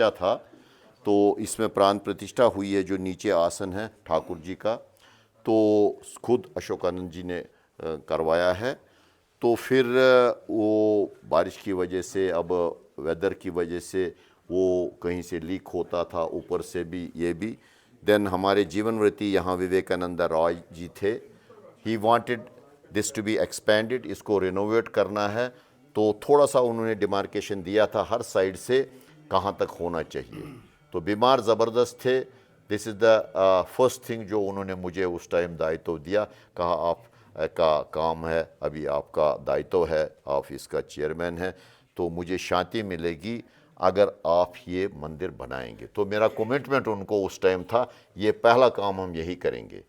ढांचा था। तो इसमें प्राण प्रतिष्ठा हुई है, जो नीचे आसन है ठाकुर जी का, तो खुद अशोकानंद जी ने करवाया है। तो फिर वो बारिश की वजह से, अब वेदर की वजह से वो कहीं से लीक होता था, ऊपर से भी ये भी। देन हमारे जीवनव्रती यहाँ विवेकानंद रॉय जी थे, he wanted this to be expanded, इसको रिनोवेट करना है। तो थोड़ा सा उन्होंने डिमार्केशन दिया था हर साइड से कहाँ तक होना चाहिए। तो बीमार ज़बरदस्त थे। This is the first thing जो उन्होंने मुझे उस टाइम दायित्व दिया, कहा आप का काम है, अभी आपका दायित्व है, आप इसका चेयरमैन हैं, तो मुझे शांति मिलेगी अगर आप ये मंदिर बनाएंगे। तो मेरा कमिटमेंट उनको उस टाइम था, ये पहला काम हम यही करेंगे।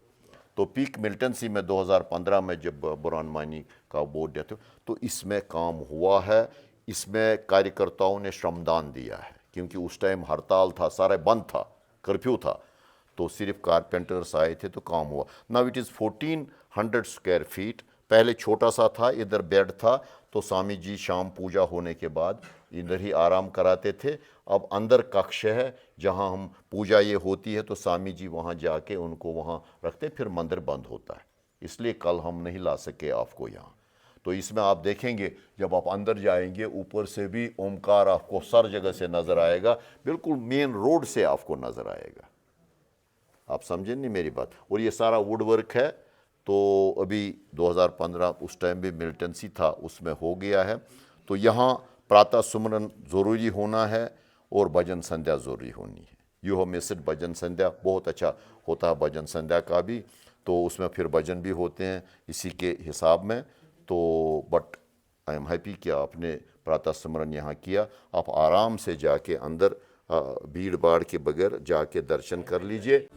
तो पीक मिल्टनसी में 2015 में जब बुरहान मानी का बोर्ड डेथ, तो इसमें काम हुआ है। इसमें कार्यकर्ताओं ने श्रमदान दिया है, क्योंकि उस टाइम हड़ताल था, सारा बंद था, कर्फ्यू था, तो सिर्फ कारपेंटर्स आए थे तो काम हुआ। Now it is 1400 square feet. पहले छोटा सा था, इधर बेड था, तो स्वामी जी शाम पूजा होने के बाद इधर ही आराम कराते थे। अब अंदर कक्ष है जहां हम पूजा ये होती है, तो स्वामी जी वहां जाके उनको वहां रखते, फिर मंदिर बंद होता है, इसलिए कल हम नहीं ला सके आपको यहाँ। तो इसमें आप देखेंगे जब आप अंदर जाएंगे, ऊपर से भी ओमकार आपको सर जगह से नज़र आएगा, बिल्कुल मेन रोड से आपको नज़र आएगा। आप समझें नहीं मेरी बात। और ये सारा वुड वर्क है। तो अभी 2015 उस टाइम भी मिलिटेंसी था, उसमें हो गया है। तो यहाँ प्रातः सुमरन ज़रूरी होना है और भजन संध्या ज़रूरी होनी है। यू हैव मिस्ड भजन संध्या, बहुत अच्छा होता है भजन संध्या का भी, तो उसमें फिर भजन भी होते हैं इसी के हिसाब में। तो बट आई एम हैप्पी कि आपने प्रातः स्मरण यहाँ किया। आप आराम से जाके अंदर भीड़ भाड़ के बगैर जाके दर्शन कर लीजिए।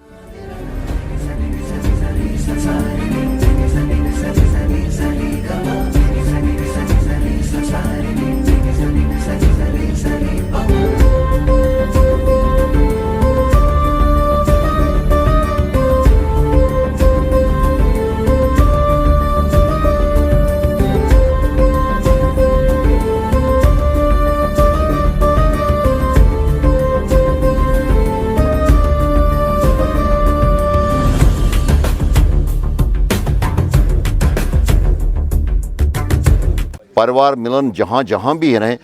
परिवार मिलन जहाँ जहाँ भी रहें,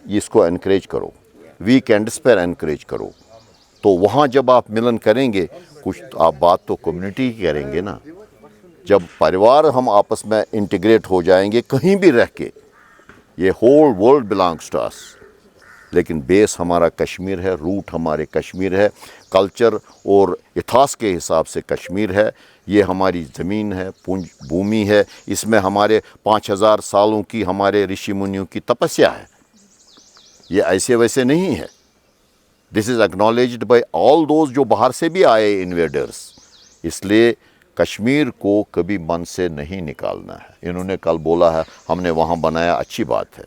इसको एनकरेज करो, वीकेंड्स पर एनकरेज करो। तो वहाँ जब आप मिलन करेंगे, कुछ आप बात तो कम्युनिटी की करेंगे ना। जब परिवार हम आपस में इंटीग्रेट हो जाएंगे कहीं भी रह के, ये whole world belongs to us, लेकिन बेस हमारा कश्मीर है, रूट हमारे कश्मीर है, कल्चर और इतिहास के हिसाब से कश्मीर है। ये हमारी ज़मीन है, पुंज भूमि है, इसमें हमारे 5000 सालों की हमारे ऋषि मुनियों की तपस्या है। ये ऐसे वैसे नहीं है। This is acknowledged by all those जो बाहर से भी आए इन्वेडर्स। इसलिए कश्मीर को कभी मन से नहीं निकालना है। इन्होंने कल बोला है हमने वहाँ बनाया, अच्छी बात है,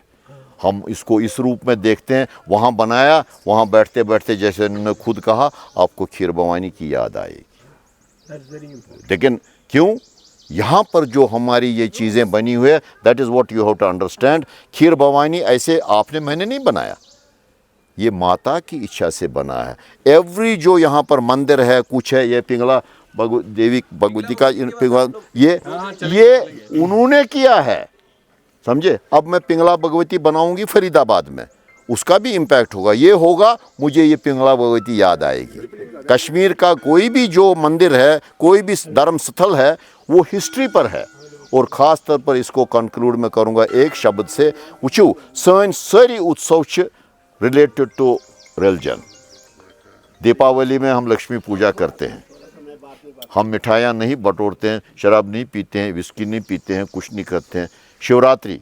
हम इसको इस रूप में देखते हैं। वहाँ बनाया, वहाँ बैठते बैठते जैसे उन्होंने खुद कहा, आपको खीर भवानी की याद आएगी। लेकिन क्यों यहाँ पर जो हमारी ये चीज़ें बनी हुई है, that is what you have to understand. Kheer Bhavani ऐसे आपने मैंने नहीं बनाया, ये माता की इच्छा से बना है। एवरी जो यहाँ पर मंदिर है, कुछ है, ये पिंगला देवी भगवती का पिंगला, ये उन्होंने किया है, समझे। अब मैं पिंगला भगवती बनाऊंगी फरीदाबाद में, उसका भी इम्पैक्ट होगा। ये होगा, मुझे ये पिंगला भगवती याद आएगी। कश्मीर का कोई भी जो मंदिर है, कोई भी धर्म स्थल है, वो हिस्ट्री पर है। और ख़ास तौर पर इसको कंक्लूड में करूँगा एक शब्द से, वुचू सन सारी उत्सव रिलेटेड टू रिलीजन। दीपावली में हम लक्ष्मी पूजा करते हैं, हम मिठाइयाँ नहीं बटोरते हैं, शराब नहीं पीते हैं, विस्की नहीं पीते हैं, कुछ नहीं करते हैं। शिवरात्रि,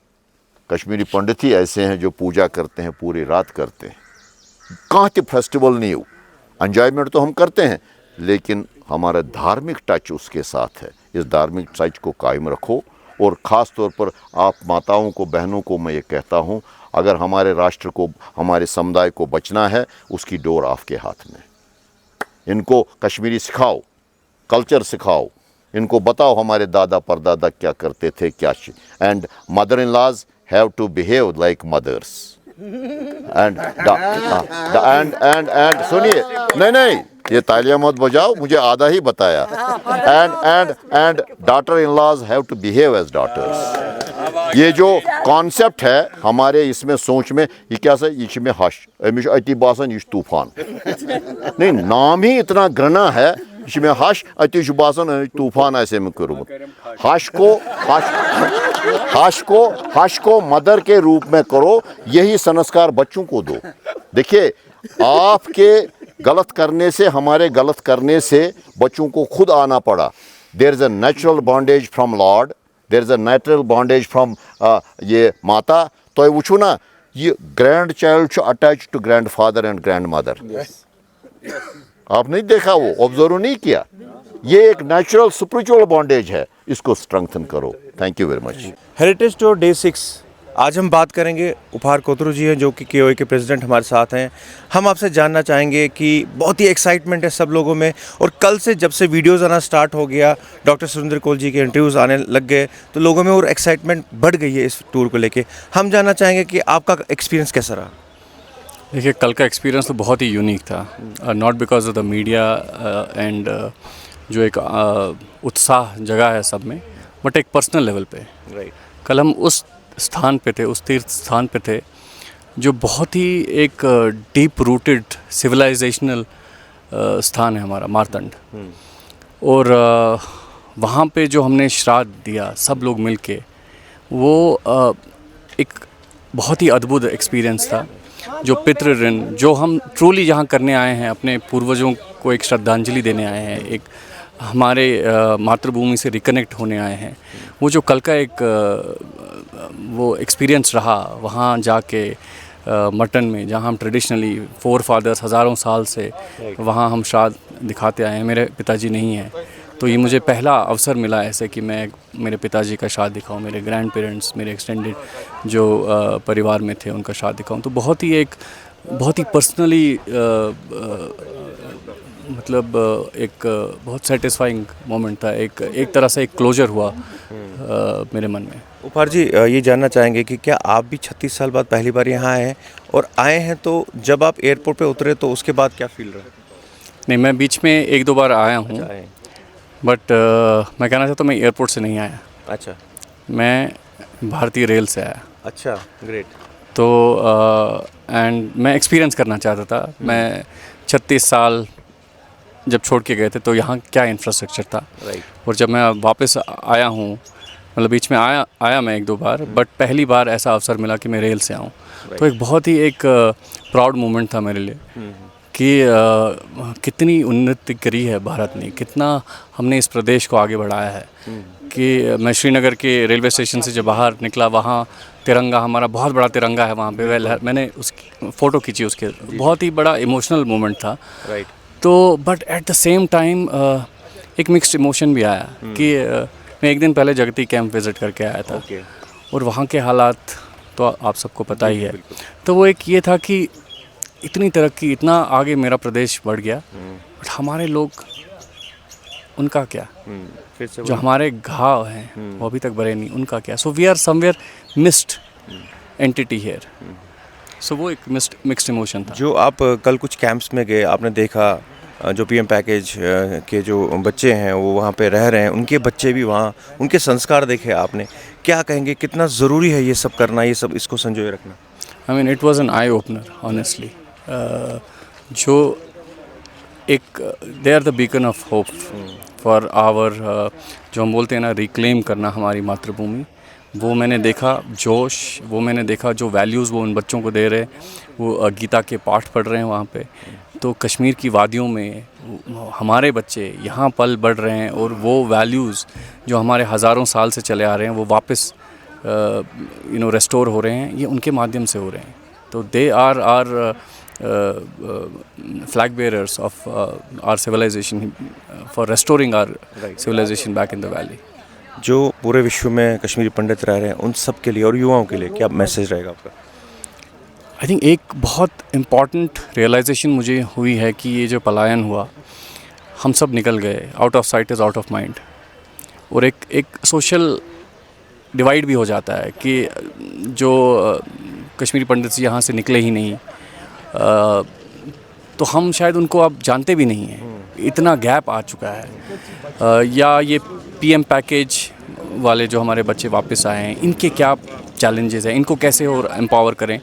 कश्मीरी पंडित ही ऐसे हैं जो पूजा करते हैं, पूरी रात करते हैं। कहाँ ते फेस्टिवल नहीं हो, एंजॉयमेंट तो हम करते हैं, लेकिन हमारा धार्मिक टच उसके साथ है। इस धार्मिक टच को कायम रखो। और ख़ास तौर पर आप माताओं को, बहनों को मैं ये कहता हूँ, अगर हमारे राष्ट्र को, हमारे समुदाय को बचना है, उसकी डोर आपके हाथ में। इनको कश्मीरी सिखाओ, कल्चर सिखाओ, इनको बताओ हमारे दादा परदादा क्या करते थे, क्या। And mother in laws have to behave like mothers. And सुनिए, नहीं ये तालियां मत बजाओ, मुझे आधा ही बताया। And daughter in laws have to behave as daughters. ये जो कॉन्सेप्ट है हमारे इसमें सोच में, ये क्या सा ये में हश अमिश अति बासन ये तूफान, नहीं नाम ही इतना घृणा है, इसमें हश अति बासन तूफान ऐसे में करूँ। हश को मदर के रूप में करो, यही संस्कार बच्चों को दो। देखिए आपके गलत करने से, हमारे गलत करने से बच्चों को खुद आना पड़ा। There is a natural bondage from Lord, there is a natural bondage from ये माता। तो वो ना ये grandchild attach to grandfather and grandmother. आप नहीं देखा, वो ऑब्जर्व नहीं किया, ये एक नेचुरल स्पिरिचुअल बॉन्डेज है, इसको स्ट्रेंथन करो। Thank you very much. Heritage tour day 6 आज हम बात करेंगे। उपहार कोतरू जी हैं जो कि KOA के प्रेसिडेंट हमारे साथ हैं। हम आपसे जानना चाहेंगे कि बहुत ही एक्साइटमेंट है सब लोगों में, और कल से जब से वीडियोज़ आना स्टार्ट हो गया, डॉक्टर सुरेंद्र कौल जी के इंटरव्यूज़ आने लग गए, तो लोगों में और एक्साइटमेंट बढ़ गई है इस टूर को लेके। हम जानना चाहेंगे कि आपका एक्सपीरियंस कैसा रहा। देखिए कल का एक्सपीरियंस तो बहुत ही यूनिक था, not because of the media and जो एक उत्साह जगह है सब में, बट एक पर्सनल लेवल पे। राइट। कल हम उस स्थान पे थे, उस तीर्थ स्थान पे थे जो बहुत ही एक डीप रूटेड सिविलाइजेशनल स्थान है हमारा, मारतंड। और वहाँ पे जो हमने श्राद्ध दिया सब लोग मिलके, वो एक बहुत ही अद्भुत एक्सपीरियंस था। जो पितृ ऋण जो हम ट्रूली यहाँ करने आए हैं, अपने पूर्वजों को एक श्रद्धांजलि देने आए हैं, एक हमारे मातृभूमि से रिकनेक्ट होने आए हैं, वो जो कल का एक वो एक्सपीरियंस रहा वहाँ जाके मटन में, जहाँ हम ट्रेडिशनली 4 फादर्स हज़ारों साल से वहाँ हम श्राद्ध दिखाते आए हैं। मेरे पिताजी नहीं हैं, तो ये मुझे पहला अवसर मिला ऐसे कि मैं मेरे पिताजी का श्राद्ध दिखाऊं, मेरे ग्रैंड पेरेंट्स, मेरे एक्सटेंडेड जो परिवार में थे उनका श्राद्ध दिखाऊं। तो बहुत ही पर्सनली मतलब एक बहुत सेटिस्फाइंग मोमेंट था, एक तरह से एक क्लोजर हुआ मेरे मन में। उपहार जी ये जानना चाहेंगे कि क्या आप भी 36 साल बाद पहली बार यहाँ आए हैं, और आए हैं तो जब आप एयरपोर्ट पे उतरे तो उसके बाद क्या फील रहा? नहीं, मैं बीच में 1-2 बार आया हूँ, बट मैं कहना चाहता हूँ मैं एयरपोर्ट से नहीं आया। अच्छा। मैं भारतीय रेल से आया। अच्छा, ग्रेट। तो एंड मैं एक्सपीरियंस करना चाहता था। मैं 36 साल जब छोड़ के गए थे तो यहाँ क्या इंफ्रास्ट्रक्चर था। राइट। और जब मैं वापस आया हूँ, मतलब बीच में आया मैं 1-2 बार, बट पहली बार ऐसा अवसर मिला कि मैं रेल से आऊँ। तो एक बहुत ही एक प्राउड मोमेंट था मेरे लिए कि कितनी उन्नति करी है भारत ने, कितना हमने इस प्रदेश को आगे बढ़ाया है। कि मैं श्रीनगर के रेलवे स्टेशन से जब बाहर निकला, वहाँ तिरंगा, हमारा बहुत बड़ा तिरंगा है वहाँ पे, मैंने उसकी फ़ोटो खींची, उसके बहुत ही बड़ा इमोशनल मोमेंट था। राइट। तो but at the same time एक मिक्स्ड इमोशन भी आया कि मैं एक दिन पहले जगती कैंप विज़िट करके आया था। और वहाँ के हालात तो आप सबको पता ही है। तो वो एक ये था कि इतनी तरक्की, इतना आगे मेरा प्रदेश बढ़ गया, बट हमारे लोग, उनका क्या? फिर से जो हमारे घाव हैं वो अभी तक भरे नहीं, उनका क्या? So we are somewhere missed entity here. So वो एक मिक्स्ड इमोशन था। जो आप कल कुछ कैंप्स में गए, आपने देखा जो PM पैकेज के जो बच्चे हैं वो वहाँ पे रह रहे हैं, उनके बच्चे भी वहाँ, उनके संस्कार देखे आपने, क्या कहेंगे कितना ज़रूरी है ये सब करना, ये सब इसको संजोए रखना? I mean it was an eye opener honestly. जो एक they are the beacon of hope for our, जो हम बोलते हैं ना, रिक्लेम करना हमारी मातृभूमि। वो मैंने देखा जोश, वो मैंने देखा जो वैल्यूज़ वो उन बच्चों को दे रहे, वो गीता के पाठ पढ़ रहे हैं वहाँ पे। तो कश्मीर की वादियों में हमारे बच्चे यहाँ पल बढ़ रहे हैं, और वो वैल्यूज़ जो हमारे हज़ारों साल से चले आ रहे हैं वो वापस रेस्टोर हो रहे हैं, ये उनके माध्यम से हो रहे हैं। तो they are our flag bearers of our civilization for restoring our civilization back in the valley. जो पूरे विश्व में कश्मीरी पंडित रह रहे हैं उन सब के लिए और युवाओं के लिए क्या मैसेज रहेगा आपका? आई थिंक एक बहुत इम्पॉर्टेंट रियलाइजेशन मुझे हुई है कि ये जो पलायन हुआ, हम सब निकल गए, out of site is out of mind. और एक सोशल डिवाइड भी हो जाता है कि जो कश्मीरी पंडित जी यहाँ से निकले ही नहीं, तो हम शायद उनको अब जानते भी नहीं हैं, इतना गैप आ चुका है। या ये पीएम पैकेज वाले जो हमारे बच्चे वापस आए हैं, इनके क्या चैलेंजेस हैं, इनको कैसे और एम्पावर करें।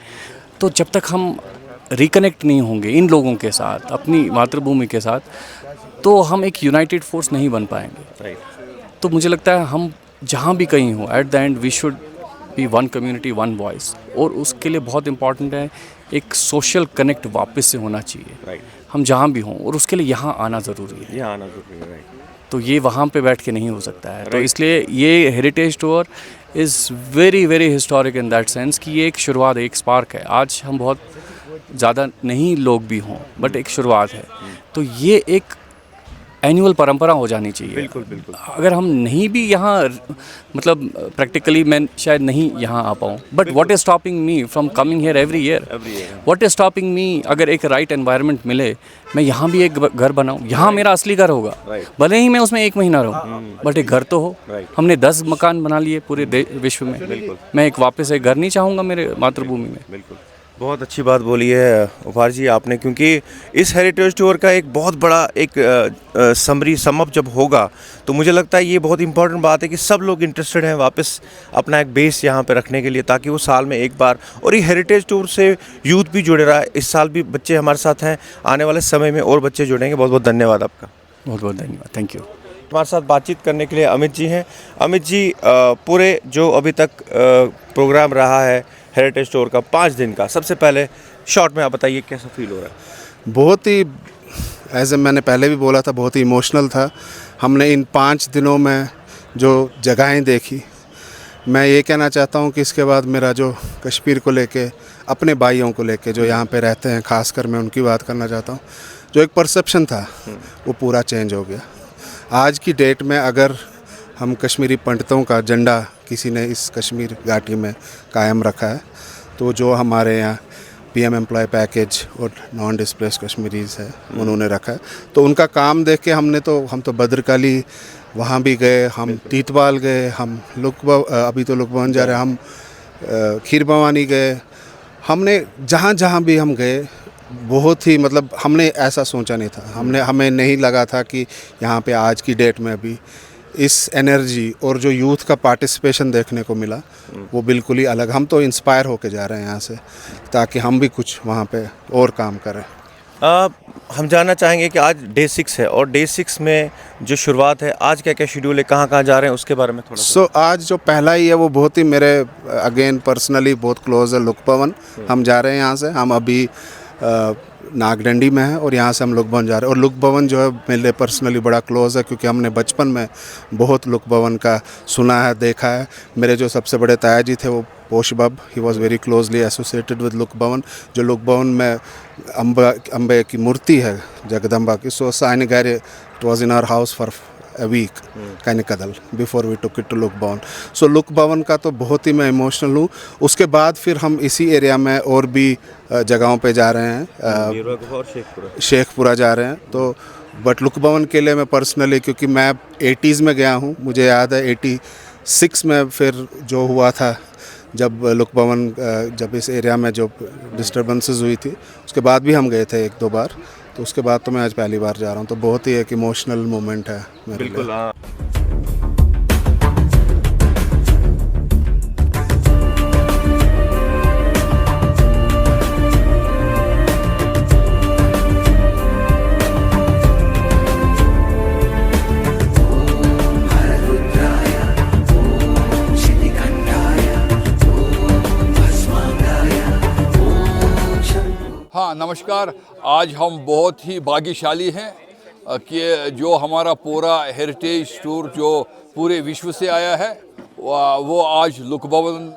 तो जब तक हम रिकनेक्ट नहीं होंगे इन लोगों के साथ, अपनी मातृभूमि के साथ, तो हम एक यूनाइटेड फोर्स नहीं बन पाएंगे। तो मुझे लगता है हम जहाँ भी कहीं हो, at the end we should be one community one voice. और उसके लिए बहुत इंपॉर्टेंट है एक सोशल कनेक्ट वापस से होना चाहिए, हम जहाँ भी हों, और उसके लिए यहाँ आना ज़रूरी है। यहाँ आना ज़रूरी है, तो ये वहाँ पे बैठ के नहीं हो सकता है। तो इसलिए ये heritage tour is very very historic in that sense कि ये एक शुरुआत है, एक स्पार्क है। आज हम बहुत ज़्यादा नहीं लोग भी हों, बट एक शुरुआत है। तो ये एक एनुअल परंपरा हो जानी चाहिए। बिल्कुल बिल्कुल। अगर हम नहीं भी यहाँ, मतलब प्रैक्टिकली मैं शायद नहीं यहाँ आ पाऊँ, but what is stopping me from coming here every year? What is stopping me, अगर एक राइट एनवायरनमेंट मिले, मैं यहाँ भी एक घर बनाऊँ, यहाँ मेरा असली घर होगा, भले ही मैं उसमें 1 महीना रहूँ, बट एक घर तो हो। हमने 10 मकान बना लिए पूरे विश्व में, मैं एक वापस एक घर नहीं चाहूँगा मेरे मातृभूमि में। बिल्कुल, बहुत अच्छी बात बोली है उपहार जी आपने, क्योंकि इस हेरिटेज टूर का एक बहुत बड़ा एक समरी समअप जब होगा, तो मुझे लगता है ये बहुत इंपॉर्टेंट बात है कि सब लोग इंटरेस्टेड हैं वापस अपना एक बेस यहाँ पे रखने के लिए, ताकि वो साल में एक बार, और ये हेरिटेज टूर से यूथ भी जुड़े रहा है। इस साल भी बच्चे हमारे साथ हैं, आने वाले समय में और बच्चे जुड़ेंगे। बहुत बहुत धन्यवाद आपका। बहुत बहुत धन्यवाद, थैंक यू। हमारे साथ बातचीत करने के लिए अमित जी हैं। अमित जी, पूरे जो अभी तक प्रोग्राम रहा है हेरिटेज टूर का 5 दिन का, सबसे पहले शॉर्ट में आप बताइए कैसा फील हो रहा है? बहुत ही, ऐसे मैंने पहले भी बोला था, बहुत ही इमोशनल था। हमने इन 5 दिनों में जो जगहें देखी, मैं ये कहना चाहता हूँ कि इसके बाद मेरा जो कश्मीर को लेके, अपने भाइयों को लेके जो यहाँ पे रहते हैं, ख़ासकर मैं उनकी बात करना चाहता हूँ, जो एक परसेप्शन था वो पूरा चेंज हो गया। आज की डेट में अगर हम कश्मीरी पंडितों का झंडा किसी ने इस कश्मीर घाटी में कायम रखा है, तो जो हमारे यहाँ पीएम एम्प्लॉय पैकेज और नॉन डिस्प्लेस कश्मीरीज़ है उन्होंने रखा है, तो उनका काम देख के हम तो भद्रकाली वहाँ भी गए, हम तीतवाल गए, हम अभी तो लुकभवन जा रहे हैं, हम खीर भवानी गए। हमने जहाँ जहाँ भी हम गए, बहुत ही, मतलब हमने ऐसा सोचा नहीं था, हमें नहीं लगा था कि यहाँ पे आज की डेट में अभी इस एनर्जी और जो यूथ का पार्टिसिपेशन देखने को मिला, वो बिल्कुल ही अलग। हम तो इंस्पायर होके जा रहे हैं यहाँ से, ताकि हम भी कुछ वहाँ पे और काम करें। हम जानना चाहेंगे कि आज डे 6 है, और डे 6 में जो शुरुआत है, आज क्या क्या शेड्यूल है, कहाँ कहाँ जा रहे हैं, उसके बारे में थोड़ा आज जो पहला ही है वो बहुत ही मेरे अगेन पर्सनली बहुत क्लोज है, लुकभवन। हम जा रहे हैं यहाँ से, हम अभी नागडंडी में है और यहाँ से हम लुकभवन जा रहे हैं। और लुकभवन जो है मेरे पर्सनली बड़ा क्लोज़ है, क्योंकि हमने बचपन में बहुत लुकभवन का सुना है, देखा है। मेरे जो सबसे बड़े ताया जी थे वो पोशबब, he was very closely associated with लुकभवन। जो लुकभवन में अम्बे की मूर्ति है जगदम्बा की, सो साइन गैर it was in our house for a week Kanikadal before we took it to Lukbhavan. So Lukbhavan का तो बहुत ही मैं इमोशनल हूँ। उसके बाद फिर हम इसी एरिया में और भी जगहों पे जा रहे हैं, शेखपुरा जा रहे हैं। तो बट लुकभवन के लिए मैं पर्सनली, क्योंकि मैं 80s में गया हूँ, मुझे याद है 86 में फिर जो हुआ था, जब लुकभवन जब इस एरिया में जो डिस्टर्बेंसेस हुई थी, उसके बाद भी हम गए थे 1-2 बार। तो उसके बाद तो मैं आज पहली बार जा रहा हूँ, तो बहुत ही एक इमोशनल मोमेंट है मेरे लिए। बिल्कुल, हाँ। हाँ नमस्कार। आज हम बहुत ही भाग्यशाली हैं कि जो हमारा पूरा हेरिटेज टूर जो पूरे विश्व से आया है वो आज लुकभवन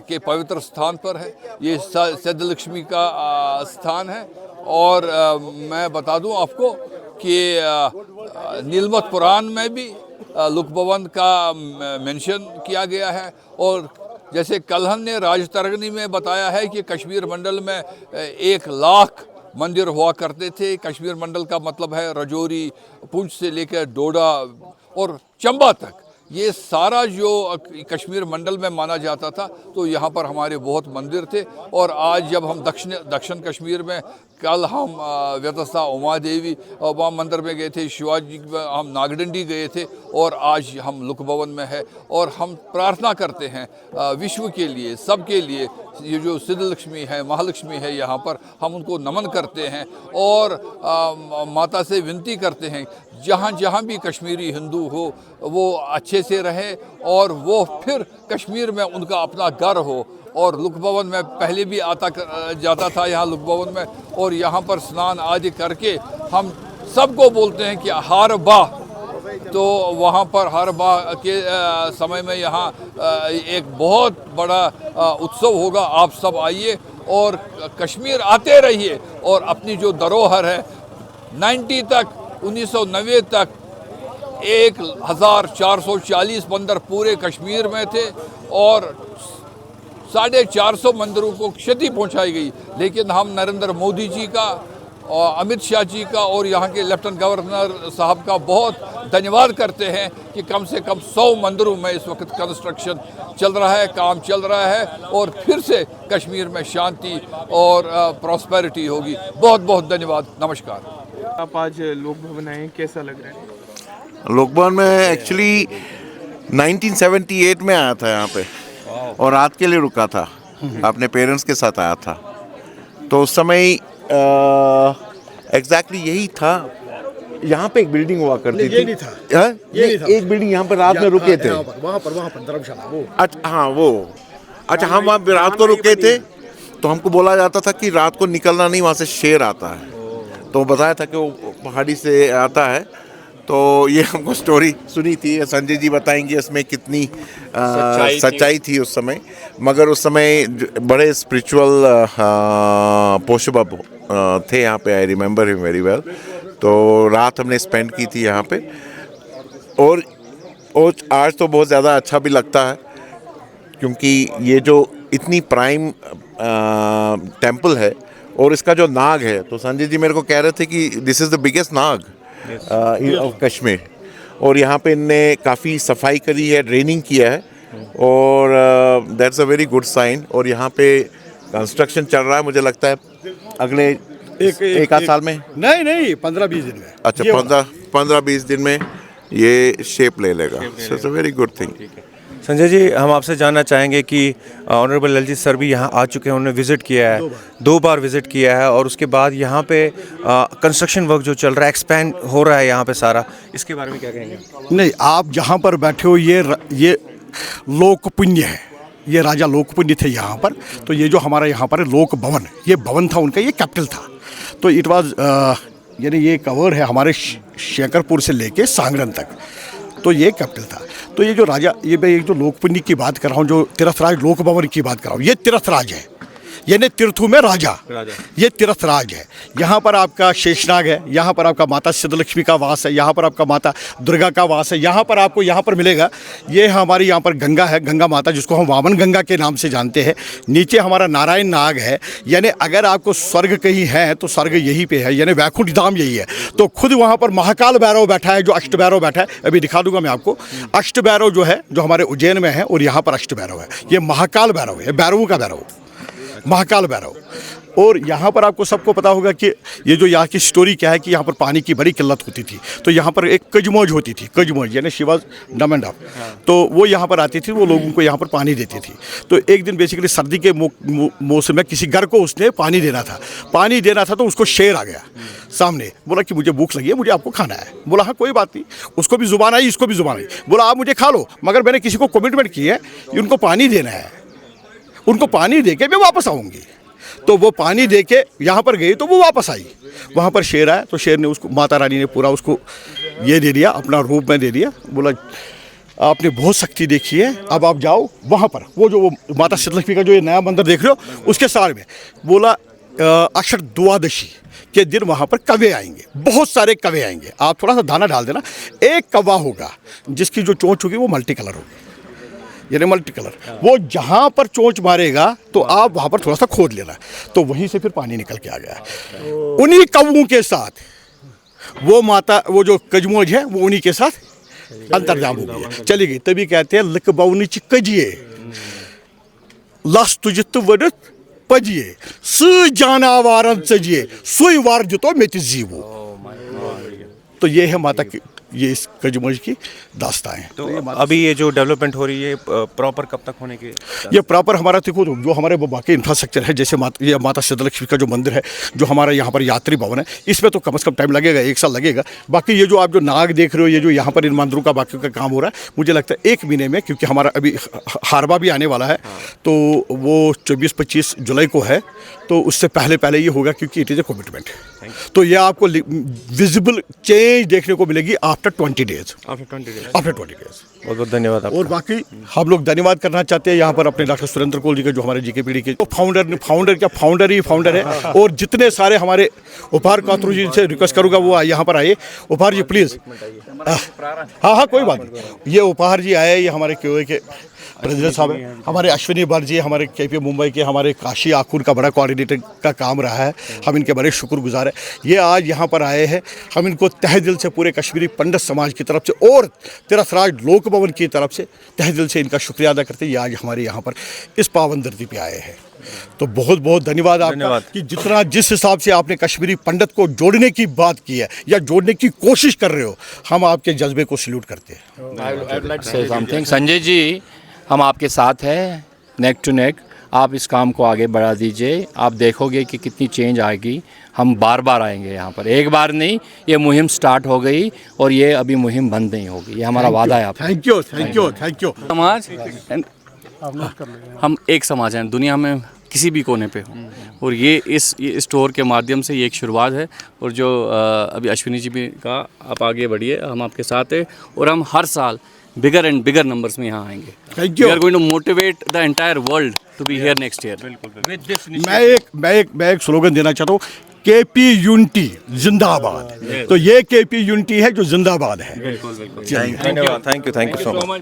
के पवित्र स्थान पर है। ये सिद्धलक्ष्मी का स्थान है। और मैं बता दूं आपको कि नीलमत पुराण में भी लुकभवन का मेंशन किया गया है। और जैसे कल्हन ने राजतरंगिणी में बताया है कि कश्मीर मंडल में 1 लाख मंदिर हुआ करते थे। कश्मीर मंडल का मतलब है रजौरी, पुंछ से लेकर डोडा और चंबा तक। ये सारा जो कश्मीर मंडल में माना जाता था, तो यहाँ पर हमारे बहुत मंदिर थे। और आज जब हम दक्षिण कश्मीर में, कल हम व्यवस्था उमा देवी वहाँ मंदिर में गए थे, शिवाजी हम नागडंडी गए थे, और आज हम लुक भवन में है। और हम प्रार्थना करते हैं विश्व के लिए, सबके लिए, ये जो सिद्ध लक्ष्मी है, महालक्ष्मी है, यहाँ पर हम उनको नमन करते हैं और माता से विनती करते हैं जहाँ जहाँ भी कश्मीरी हिंदू हो वो अच्छे से रहे और वो फिर कश्मीर में उनका अपना घर हो। और लुक भवन में पहले भी जाता था यहाँ लुक भवन में, और यहाँ पर स्नान आदि करके हम सबको बोलते हैं कि हर बाह, तो वहाँ पर हर बाह के समय में यहाँ एक बहुत बड़ा उत्सव होगा। आप सब आइए और कश्मीर आते रहिए, और अपनी जो धरोहर है 90 तक 1990 तक 1440 मंदिर पूरे कश्मीर में थे और 450 मंदिरों को क्षति पहुंचाई गई। लेकिन हम नरेंद्र मोदी जी का और अमित शाह जी का और यहाँ के लेफ्टिनेंट गवर्नर साहब का बहुत धन्यवाद करते हैं कि कम से कम 100 मंदिरों में इस वक्त कंस्ट्रक्शन चल रहा है, काम चल रहा है, और फिर से कश्मीर में शांति और प्रॉस्पेरिटी होगी। बहुत बहुत धन्यवाद, नमस्कार। आप आज लोक भवन आए, कैसा लग रहा है? लोक भवन में एक्चुअली 1978 में आया था यहाँ पे, और रात के लिए रुका था, अपने पेरेंट्स के साथ आया था। तो उस समय एग्जैक्टली यही था। यहाँ पे एक बिल्डिंग हुआ करती थी। ये नहीं था। ये नहीं था। एक बिल्डिंग यहाँ पे रात में रुके थे। वहाँ पर धर्मशाला वो। अच्छा, हाँ वो। अच्छा, हम वहाँ रात को रुके थे, तो हमको बोला जाता था कि रात को निकलना नहीं, वहाँ से शेर आता है। तो बताया था कि वो पहाड़ी से आता है। तो ये हमको स्टोरी सुनी थी, संजय जी बताएंगे इसमें कितनी सच्चाई थी उस समय। मगर उस समय बड़े स्पिरिचुअल पोशबब थे यहाँ पे, I remember him very well. तो रात हमने स्पेंड की थी यहाँ पे, और आज तो बहुत ज़्यादा अच्छा भी लगता है, क्योंकि ये जो इतनी प्राइम टेम्पल है और इसका जो नाग है, तो संजय जी मेरे को कह रहे थे कि this is the biggest Nag of Kashmir. और यहाँ पे इनने काफ़ी सफाई करी है, ड्रेनिंग किया है, और that's a very good sign. और यहाँ पे कंस्ट्रक्शन चल रहा है, मुझे लगता है अगले एक आध साल में, नहीं 15-20 दिन में। अच्छा, 15-20 दिन में ये शेप ले लेगा। So it's a very good thing. Sanjay ji, हम आपसे जानना चाहेंगे कि ऑनरेबल ललजीत सर भी यहाँ आ चुके हैं, उन्होंने विज़िट किया है, 2 बार विज़िट किया है, और उसके बाद यहाँ पे कंस्ट्रक्शन वर्क जो चल रहा है, एक्सपैंड हो रहा है यहाँ पे सारा, इसके बारे में क्या कहेंगे? नहीं, आप जहाँ पर बैठे हो ये लोकपुण्य है, ये राजा लोकपुण्य थे यहाँ पर। तो ये जो हमारा यहाँ पर लोक भवन, ये भवन था उनका, ये कैपिटल था। तो इट वाज यानी ये कवर है हमारे शेखरपुर से लेके सांगरन तक, तो ये कैपिटल था। तो ये जो राजा, ये मैं एक जो लोकपुण्य की बात कर रहा हूँ, जो तीर्थराज लोक भवन की बात कर रहा हूँ, ये तीर्थराज है, यानी तीर्थों में राजा, ये तीर्थराज है। यहाँ पर आपका शेषनाग है, यहाँ पर आपका माता सिद्धलक्ष्मी का वास है, यहाँ पर आपका माता दुर्गा का वास है। यहाँ पर आपको यहाँ पर मिलेगा, ये हमारी यहाँ पर गंगा है, गंगा माता, जिसको हम वामन गंगा के नाम से जानते हैं। नीचे हमारा नारायण नाग है, यानी अगर आपको स्वर्ग कहीं है तो स्वर्ग यहीं पे है, यानी वैकुंठ धाम यही है। तो खुद वहाँ पर महाकाल भैरव बैठा है, जो अष्ट भैरव बैठा है, अभी दिखा दूंगा मैं आपको। अष्ट भैरव जो है, जो हमारे उज्जैन में है, और यहाँ पर अष्ट भैरव है, ये महाकाल भैरव है, भैरवों का भैरव, महाकाल भैरव। और यहाँ पर आपको सबको पता होगा कि ये जो यहाँ की स्टोरी क्या है, कि यहाँ पर पानी की बड़ी किल्लत होती थी। तो यहाँ पर एक कजमौज होती थी, कजमौज यानी शी वाज डम एंड डफ। तो वो यहाँ पर आती थी, वो लोगों को यहाँ पर पानी देती थी। तो एक दिन बेसिकली सर्दी के मौसम में किसी घर को उसने पानी देना था, तो उसको शेर आ गया सामने, बोला कि मुझे भूख लगी है, मुझे आपको खाना है। बोला हाँ कोई बात नहीं, उसको भी जुबान आई, इसको भी जुबान आई। बोला आप मुझे खा लो, मगर मैंने किसी को कमिटमेंट की है, उनको पानी देना है, उनको पानी दे के मैं वापस आऊँगी। तो वो पानी दे के यहाँ पर गई, तो वो वापस आई। वहाँ पर शेर आया, तो शेर ने उसको, माता रानी ने पूरा उसको ये दे दिया, अपना रूप में दे दिया। बोला आपने बहुत शक्ति देखी है, अब आप जाओ वहाँ पर, वो माता शीतलक्ष्मी का जो ये नया मंदिर देख रहे हो, उसके साथ में। बोला अक्षर द्वादशी के दिन वहाँ पर कौवे आएंगे, बहुत सारे कौवे आएंगे, आप थोड़ा सा दाना डाल देना। एक कौवा होगा जिसकी जो चोंच होगी वो मल्टी कलर होगी, यानी मल्टी कलर। वो जहाँ पर चोंच मारेगा तो आप वहाँ पर थोड़ा सा खोद लेना, तो वहीं से फिर पानी निकल के आ गया। उन्हीं कौवों के साथ वो माता, वो जो कजमौज है, वो उन्हीं के साथ अंतर्जाम हो गई, चली गई। तभी कहते हैं लिक बवनिच कजिए लस तुझ तो वड़ित पजिए स जानवारन चजिए सुई वार जुतो में जीवो। तो ये है माता की, ये इस कजमज की दास्तां है। तो अभी ये जो डेवलपमेंट हो रही है प्रॉपर कब तक होने के? ये प्रॉपर हमारा देखो जो हमारे बाकी इंफ्रास्ट्रक्चर है, जैसे ये माता सिद्धलक्ष्मी का जो मंदिर है, जो हमारा यहाँ पर यात्री भवन है, इसमें तो कम से कम टाइम लगेगा, 1 साल लगेगा। बाकी ये जो आप जो नाग देख रहे हो, ये जो यहाँ पर इन मंदिरों का बाकी का काम हो रहा है, मुझे लगता है 1 महीने में, क्योंकि हमारा अभी हारबा भी आने वाला है, तो वो 24-25 जुलाई को है, तो उससे पहले ये होगा, क्योंकि इट इज़ ए कमिटमेंट। तो ये आपको विजिबल चेंज देखने को मिलेगी आफ्टर 20 डेज। बहुत बहुत धन्यवाद आपका। और बाकी हम लोग धन्यवाद करना चाहते हैं यहाँ पर अपने डॉक्टर सुरेंद्र कोल जी के, जो हमारे जीके पीढ़ी के फाउंडर है। और जितने सारे हमारे उपहार कातरू जी से रिक्वेस्ट करूँगा वो यहाँ पर आए। उपहार जी प्लीज़। हाँ कोई बात नहीं। ये उपहार जी आए, ये हमारे क्यूए के प्रेसिडेंट साहब हैं, हमारे अश्विनी भट्ट जी, हमारे KP मुंबई के, हमारे काशी आखूर का बड़ा कोऑर्डिनेटर का काम रहा है, हम इनके बड़े शुक्रगुजार हैं। ये आज यहाँ पर आए हैं, हम इनको तहे दिल से पूरे कश्मीरी पंडित समाज की तरफ से और तीर्थराज लोक भवन की तरफ से तहे दिल से इनका शुक्रिया अदा करते हैं। ये आज हमारे यहाँ पर इस पावन धरती पे आए हैं। तो बहुत बहुत धन्यवाद आपका कि जिस हिसाब से आपने कश्मीरी पंडित को जोड़ने की बात की है या जोड़ने की कोशिश कर रहे हो, हम आपके जज्बे को सल्यूट करते हैं। संजय जी, हम आपके साथ हैं नेक टू नेक। आप इस काम को आगे बढ़ा दीजिए, आप देखोगे कि कितनी चेंज आएगी। हम बार बार आएंगे यहाँ पर, एक बार नहीं। ये मुहिम स्टार्ट हो गई और ये अभी मुहिम बंद नहीं होगी, ये हमारा वादा है आपका। Thank you. समाज, हम एक समाज हैं दुनिया में किसी भी कोने पे हो, और ये स्टोर के माध्यम से ये एक शुरुआत है। और जो अभी अश्विनी जी भी कहा, आप आगे बढ़िए, हम आपके साथ हैं, और हम हर साल बिगर एंड बिगर नंबर्स में यहाँ आएंगे। Thank you. We are going to motivate the entire world to be here next year. मैं एक स्लोगन देना चाहता हूँ, KP यूनिटी जिंदाबाद। तो ये KP यूनिटी है जो जिंदाबाद है। धन्यवाद, थैंक यू सो मच।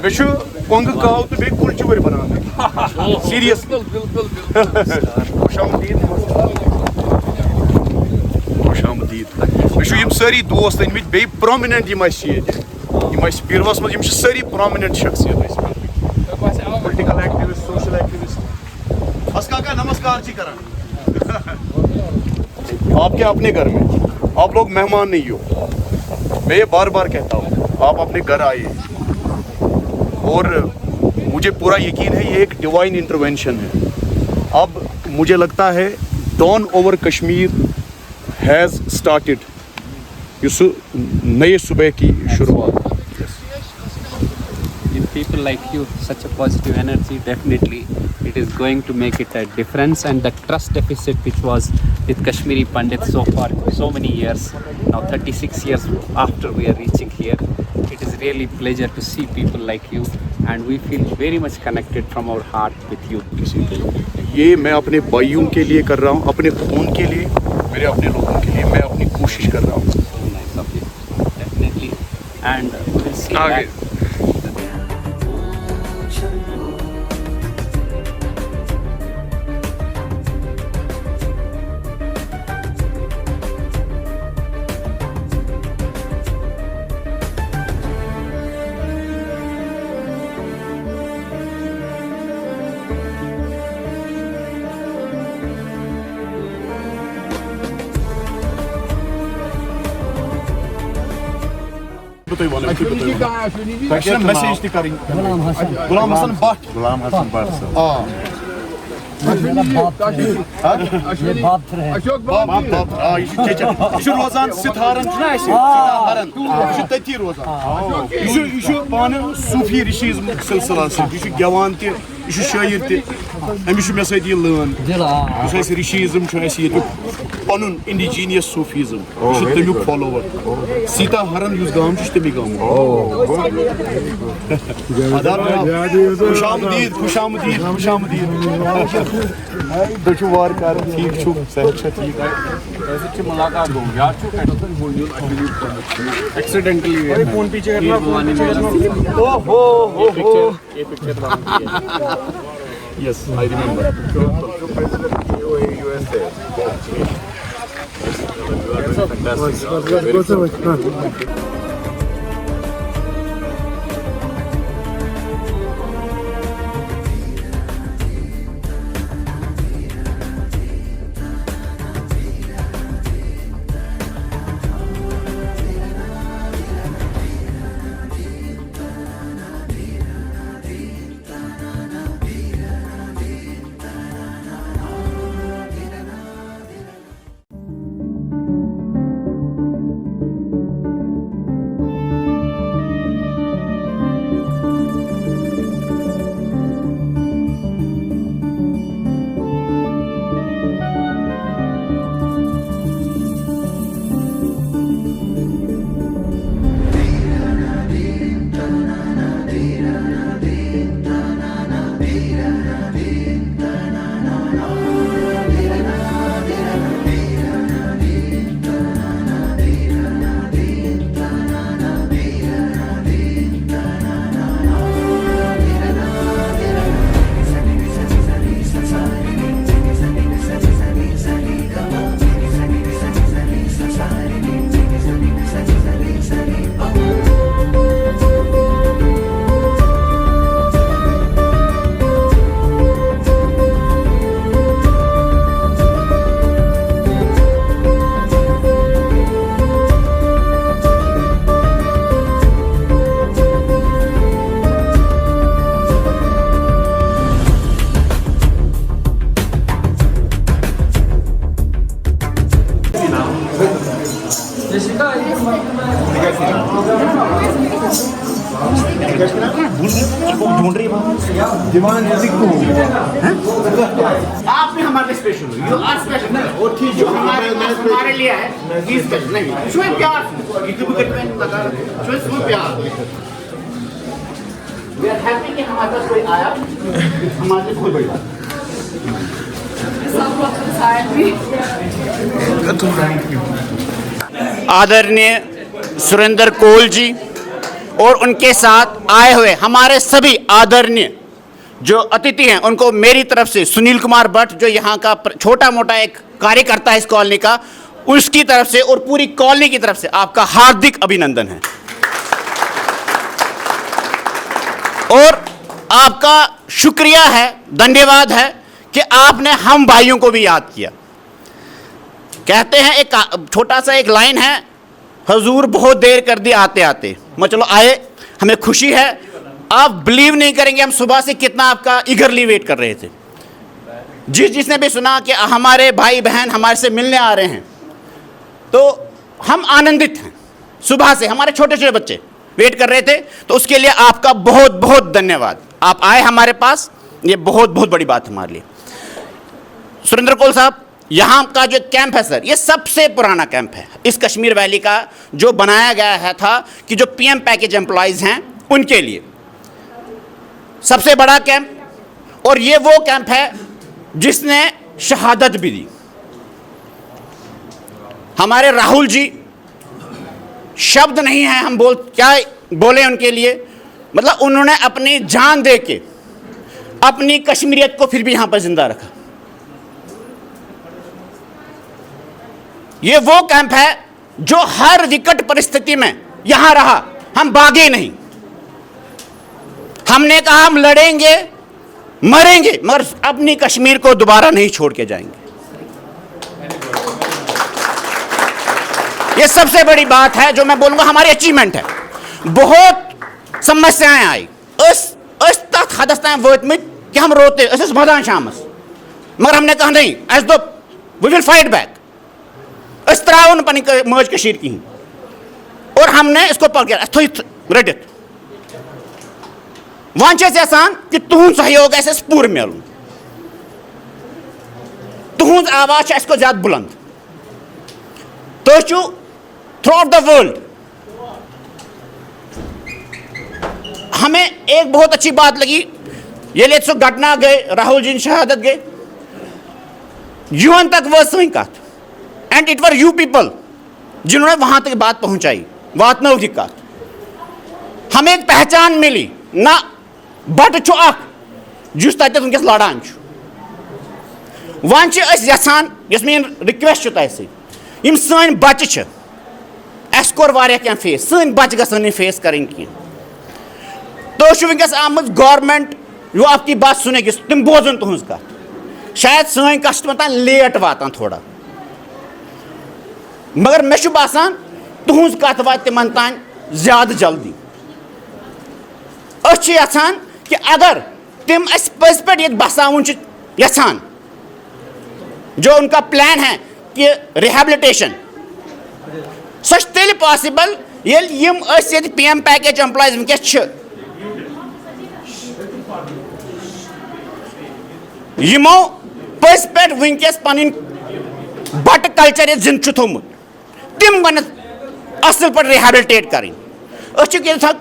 बेशु कोंग काव तो बे कुलचुवर बनाना सीरियस खुशामदीद बेशु यम सारी दोस्त अनमित बे प्रोमिनेंट यम पीरवस मज यम सारी प्रोमिनेंट शख्सियत political activist, social activist. Aska नमस्कार जी करा आपके अपने घर में आप लोग मेहमान नहीं हो। मैं ये बार बार कहता हूँ, आप अपने घर आइए, और मुझे पूरा यकीन है ये एक डिवाइन इंटरवेंशन है। अब मुझे लगता है dawn over Kashmir has started, इस नए सुबह की शुरुआत। In people like you, such a positive energy, definitely it is going to make it a difference. And the trust deficit which was with Kashmiri Pandits so far, so many years, now 36 years after we are reaching here, it is really pleasure to see people like you, and we feel very much connected from our heart with you. ये मैं अपने भाइयों के लिए कर रहा हूँ, अपने खून के लिए, मेरे अपने लोगों के लिए मैं अपनी कोशिश कर रहा हूँ। Definitely, and we'll see that. Message ती करें गुलाम हसन भट्ट रोजान सितारन तथी रोजान यह पान सूफी ऋषिज्म सिलसिला सह गवान तह शायर तमिस मे सत लन ऋषिज्म पन इंडिजीनियस सूफीज्म तमुक फॉलोवर सीता हरन गाम तमी गाम खुशामदीद खुशामदीद खुशामदीद दचु वार कर ठीक छु सेहत ठीक है मुलाकात हो गया एक्सीडेंटली फोन पीछे करना ओहो ये पिक्चर यस आई रिमेंबर आपने हमारे स्पेशल यू आर स्पेशल वो ठीक जो हमारे लिए है ही स्पेशल नहीं शो प्यार शो प्यार वी आर हैप्पी कि हमारे पास कोई आया हमारे लिए बहुत बड़ी बात आदरणीय सुरेंद्र कोल जी और उनके साथ आए हुए हमारे सभी आदरणीय जो अतिथि हैं उनको मेरी तरफ से सुनील कुमार भट्ट जो यहाँ का छोटा मोटा एक कार्यकर्ता है इस कॉलोनी का उसकी तरफ से और पूरी कॉलोनी की तरफ से आपका हार्दिक अभिनंदन है और आपका शुक्रिया है धन्यवाद है कि आपने हम भाइयों को भी याद किया। कहते हैं एक छोटा सा एक लाइन है हजूर बहुत देर कर दी आते आते मैं चलो आए हमें खुशी है। आप बिलीव नहीं करेंगे हम सुबह से कितना आपका ईगरली वेट कर रहे थे। जिसने भी सुना कि हमारे भाई बहन हमारे से मिलने आ रहे हैं तो हम आनंदित हैं। सुबह से हमारे छोटे छोटे बच्चे वेट कर रहे थे तो उसके लिए आपका बहुत बहुत धन्यवाद। आप आए हमारे पास ये बहुत बहुत बड़ी बात हमारे लिए। सुरेंद्र कोल साहब यहाँ का जो कैंप है सर ये सबसे पुराना कैंप है इस कश्मीर वैली का जो बनाया गया है था कि जो पीएम पैकेज एम्प्लॉयज़ हैं उनके लिए सबसे बड़ा कैंप और ये वो कैंप है जिसने शहादत भी दी। हमारे राहुल जी शब्द नहीं है हम क्या बोले उनके लिए मतलब उन्होंने अपनी जान दे के अपनी कश्मीरियत को फिर भी यहाँ पर जिंदा रखा। ये वो कैंप है जो हर विकट परिस्थिति में यहां रहा हम भागे नहीं। हमने कहा हम लड़ेंगे मरेंगे मगर अपनी कश्मीर को दोबारा नहीं छोड़ के जाएंगे। ये सबसे बड़ी बात है जो मैं बोलूंगा हमारी अचीवमेंट है। बहुत समस्याएं आई तक हदस्तान वोत में कि हम रोते मदान शामस मगर हमने कहा नहीं एज दो वी विल फाइट बैक त्रावन पनी मज कशीर की और हमने इसको पकड़ रटित वन यसान कि तुहद सहयोग पूर मिल तुहद आवाज को ज्यादा बुलंद तुम थ्रू आउट द वर्ल्ड। हमें एक बहुत अच्छी बात लगी ये ले सो घटना गए राहुल जी शहादत गए यूएन तक वो सही कत and it were you people जिन्होंने वहां तक बात पहुंचाई वात नौ कत हमें एक पहचान मिली ना बट चु अख जुस तत लड़ान वन यसान यस मेन रिक्वेस्ट तह यम सन बच्चे छ अस कोर वारिया क्या फेस सन बच्चे गसन फेस करें की तो वनकस आम गवर्नमेंट जो आपकी बात सुनेगी तुम बोजन तुज कत शायद सन कस्टमर तान लेट वातान थोड़ा मगर मे बासान तुज कत वा तिमन तान ज्यादा जल्दी यहां कि अगर तिम पज पे बसावन यहां जो उनका प्लान है कि रिहेबिलिटेशन सह तेल पॉसिबल ये PM पैकेज एम्प्लॉयज वनकस यमो पज पे वनकस पन बट कल्चर जिंद थोमुत तिम गन असल पे रिहेबिलिटेट करें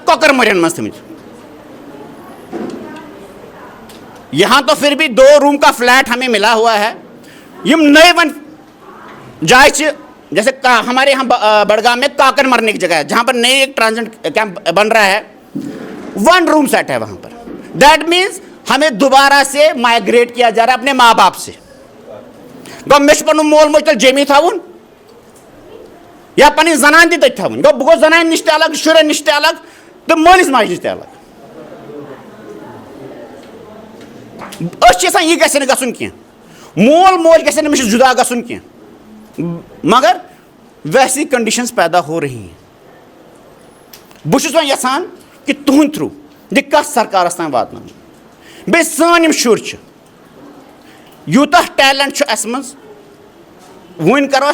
ककर मरियन मज थमित यहाँ तो फिर भी 2 रूम का फ्लैट हमें मिला हुआ है यम नए वन जाए जैसे हमारे यहाँ बड़गाम में काकर मरने की जगह है जहाँ पर नए एक ट्रांजिट कैंप बन रहा है 1 रूम सेट है वहाँ पर दैट मीन्स हमें दोबारा से माइग्रेट किया जा रहा है अपने माँ बाप से गो मे पन मोल मोज जमी थवन या पन जनान तथ थवन गो बह जनान नश अलग शुरन नश अलग तो मलिस माज नश अलग यह गसन कह मोल मोज गसन जुदा गसन कह मगर वैसी कंडीशंस पैदा हो रही हैं बहुत यहां कि तुहद थ्रू यह कत सरकार तान वातन बे सन शुर यूता टैलेंट अस मज वन करो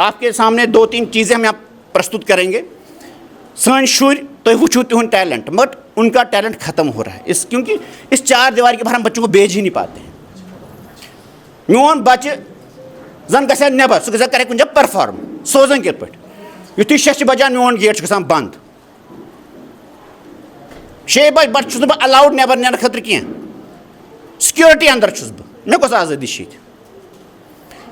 आपके सामने 2-3 चीज़ें हम यहाँ प्रस्तुत करेंगे सन शुर तो वो तुहद टैलेंट बट उनका टैलेंट ख़त्म हो रहा है क्योंकि इस 4 दीवार के बाहर हम बच्चों को भेज ही नहीं पाते हैं मोन बच्चे जन ग नबर सह करे कुछ परफॉर्म सोजन कित पे युथु 6 बजान मोन गेट ग बंद 6 बज बट बह अलाउड नबर नीन खतर कह सिक्योरिटी अंदर बह मे कस आज़ादी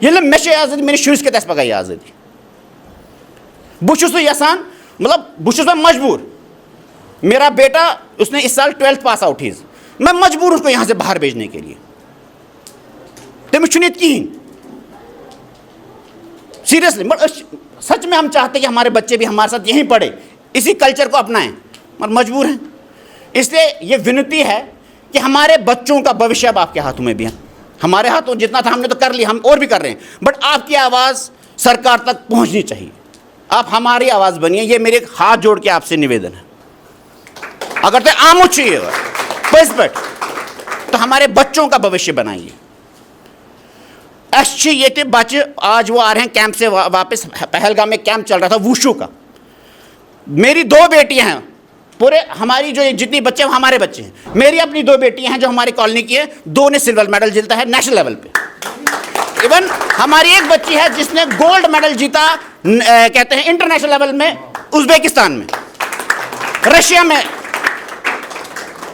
ये मे आज़ादी मेरे शुरस कत पगह यह आज़ादी बह यहां मतलब बह मजबूर मेरा बेटा उसने इस साल 12th पास आउट हीज मैं मजबूर उसको यहाँ से बाहर भेजने के लिए तमिस कहीं सीरियसली बट सच में हम चाहते हैं कि हमारे बच्चे भी हमारे साथ यहीं पढ़े इसी कल्चर को अपनाएं मगर मजबूर हैं इसलिए ये विनती है कि हमारे बच्चों का भविष्य अब आपके हाथों में भी है हमारे हाथों जितना था हमने तो कर लिया हम और भी कर रहे हैं बट आपकी आवाज़ सरकार तक पहुंचनी चाहिए आप हमारी आवाज़ बनिए ये मेरे हाथ जोड़ के आपसे निवेदन है अगर तो आमो चाहिए पज पे तो हमारे बच्चों का भविष्य बनाइए ये बच्चे आज वो आ रहे हैं कैंप से वापस पहलगाम में कैंप चल रहा था वुशु का मेरी 2 बेटियां हैं पूरे हमारी जो जितनी बच्चे हैं हमारे बच्चे हैं मेरी अपनी 2 बेटियां हैं जो हमारी कॉलोनी की है 2 ने सिल्वर मेडल जीता है नेशनल लेवल पे इवन हमारी एक बच्ची है जिसने गोल्ड मेडल जीता कहते हैं इंटरनेशनल लेवल में उज्बेकिस्तान में रशिया में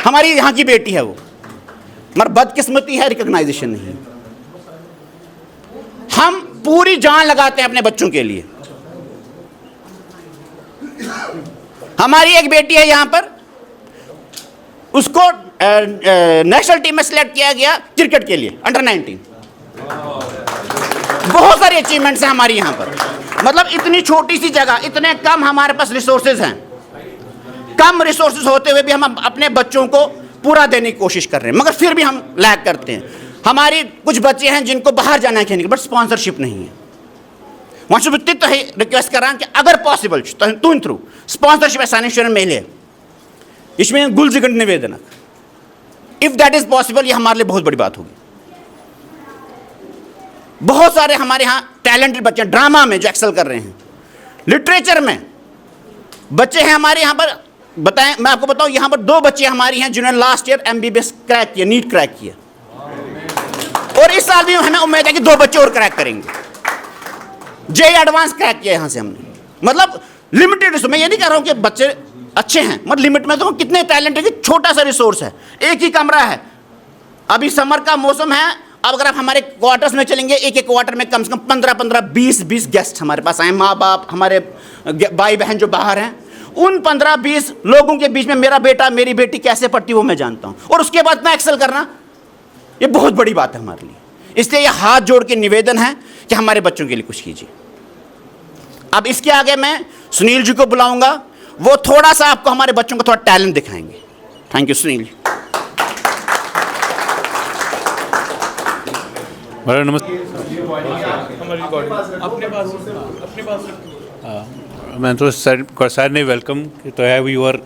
हमारी यहाँ की बेटी है वो मगर बदकिस्मती है रिकॉग्नाइजेशन नहीं हम पूरी जान लगाते हैं अपने बच्चों के लिए हमारी एक बेटी है यहाँ पर उसको नेशनल टीम में सिलेक्ट किया गया क्रिकेट के लिए अंडर 19 बहुत सारी अचीवमेंट्स हैं हमारी यहाँ पर मतलब इतनी छोटी सी जगह इतने कम हमारे पास रिसोर्सेज हैं कम रिसोर्सेज होते हुए भी हम अपने बच्चों को पूरा देने की कोशिश कर रहे हैं मगर फिर भी हम लैग करते हैं हमारी कुछ बच्चे हैं जिनको बाहर जाना है खेलने बट स्पॉन्सरशिप नहीं है वहाँ से तो रिक्वेस्ट कर रहा कि अगर पॉसिबल तुम थ्रू स्पॉन्सरशिप सानिश्वर मेले इसमें गुल जिगंड निवेदन इफ दैट इज पॉसिबल ये हमारे लिए बहुत बड़ी बात होगी बहुत सारे हमारे यहाँ टैलेंटेड बच्चे हैं ड्रामा में जो एक्सेल कर रहे हैं लिटरेचर में बच्चे हैं हमारे यहाँ पर बताएं मैं आपको बताऊं यहाँ पर 2 बच्चे हमारी हैं जिन्होंने लास्ट ईयर MBBS क्रैक किया नीट क्रैक किया और इस साल भी हमें उम्मीद है कि 2 बच्चे और क्रैक करेंगे JEE एडवांस क्रैक किया यहाँ से हमने मतलब लिमिटेड मैं ये नहीं कह रहा हूँ कि बच्चे अच्छे हैं मतलब लिमिट में तो कितने टैलेंट है कि छोटा सा रिसोर्स है एक ही कमरा है अभी समर का मौसम है अब अगर आप हमारे क्वार्टर्स में चलेंगे एक क्वार्टर में कम से कम 15-15 20 गेस्ट हमारे पास आए माँ बाप हमारे भाई बहन जो बाहर हैं उन 15-20 लोगों के बीच में मेरा बेटा मेरी बेटी कैसे पढ़ती वो मैं जानता हूँ और उसके बाद मैं एक्सेल करना ये बहुत बड़ी बात है हमारे लिए इसलिए ये हाथ जोड़ के निवेदन है कि हमारे बच्चों के लिए कुछ कीजिए अब इसके आगे मैं सुनील जी को बुलाऊंगा, वो थोड़ा सा आपको हमारे बच्चों को थोड़ा टैलेंट दिखाएंगे। Thank you Sunil ji. मैं तो सर ने वेलकम तो हैव यूर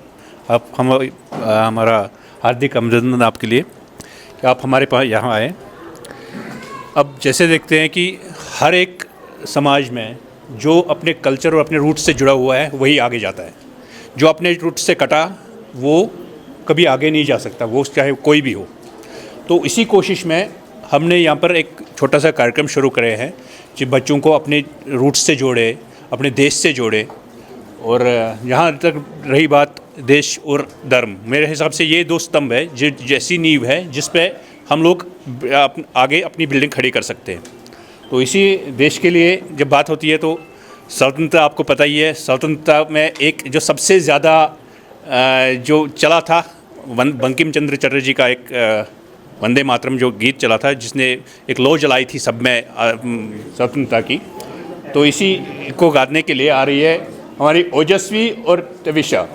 आप हमारा हार्दिक अभिनंदन आपके लिए कि आप हमारे पास यहाँ आए। अब जैसे देखते हैं कि हर एक समाज में जो अपने कल्चर और अपने रूट से जुड़ा हुआ है वही आगे जाता है। जो अपने रूट से कटा वो कभी आगे नहीं जा सकता, वो चाहे कोई भी हो। तो इसी कोशिश में हमने यहाँ पर एक छोटा सा कार्यक्रम शुरू करे हैं जो बच्चों को अपने रूट से जोड़े, अपने देश से जोड़े। और यहाँ तक रही बात देश और धर्म, मेरे हिसाब से ये दो स्तंभ है जो जैसी नींव है जिस पे हम लोग आगे अपनी बिल्डिंग खड़ी कर सकते हैं। तो इसी देश के लिए जब बात होती है तो स्वतंत्रता आपको पता ही है, स्वतंत्रता में एक जो सबसे ज़्यादा जो चला था बंकिम चंद्र चटर्जी का एक वंदे मातरम जो गीत चला था जिसने एक लौ जलाई थी सब में स्वतंत्रता की। तो इसी को गाने के लिए आ रही है हमारी ओजस्वी और तविशा।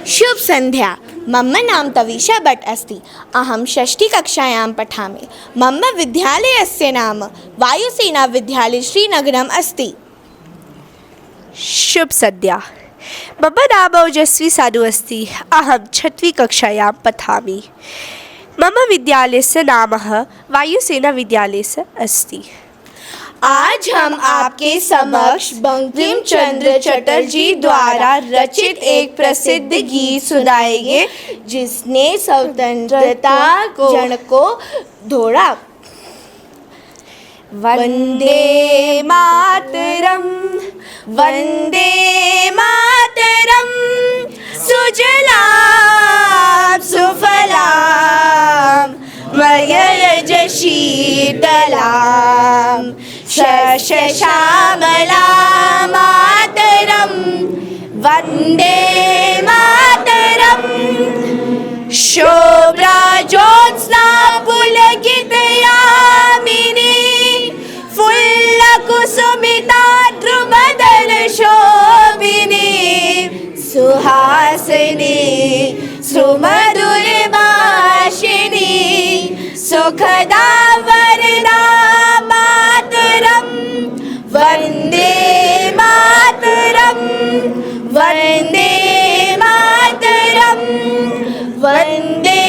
शुभ संध्या। मम नाम तविशा भट्ट अस्ति। अहं षष्ठीकक्षायां पठामि। मम विद्यालयस्य नाम वायुसेना विद्यालय श्रीनगरम् अस्ति। शुभ सद्या। मम नाम ओजस्वी साधु अस्ति। अहं छठवीं कक्षायां पठामि। मम विद्यालयस्य नाम वायुसेना विद्यालयस्य अस्ति। आज हम आपके समक्ष बंकिम चंद्र चटर्जी द्वारा रचित एक प्रसिद्ध गीत सुनाएंगे जिसने स्वतंत्रता जन को दौड़ा। वंदे मातरम, वंदे मातरम, सुजलाम सुफलाम मयज शीतलाम शश्यामला मातरम, वंदे मातरम। शोभा ज्योत्स्ना पुलकितयामिनी, फुल्लकुसुमिता ध्रुवदल शोभिनी, सुहासिनी सुमधुर भाषिणी, सुखदा वरदा मातरम, वंदे मातरम, वंदे मातरम, वंदे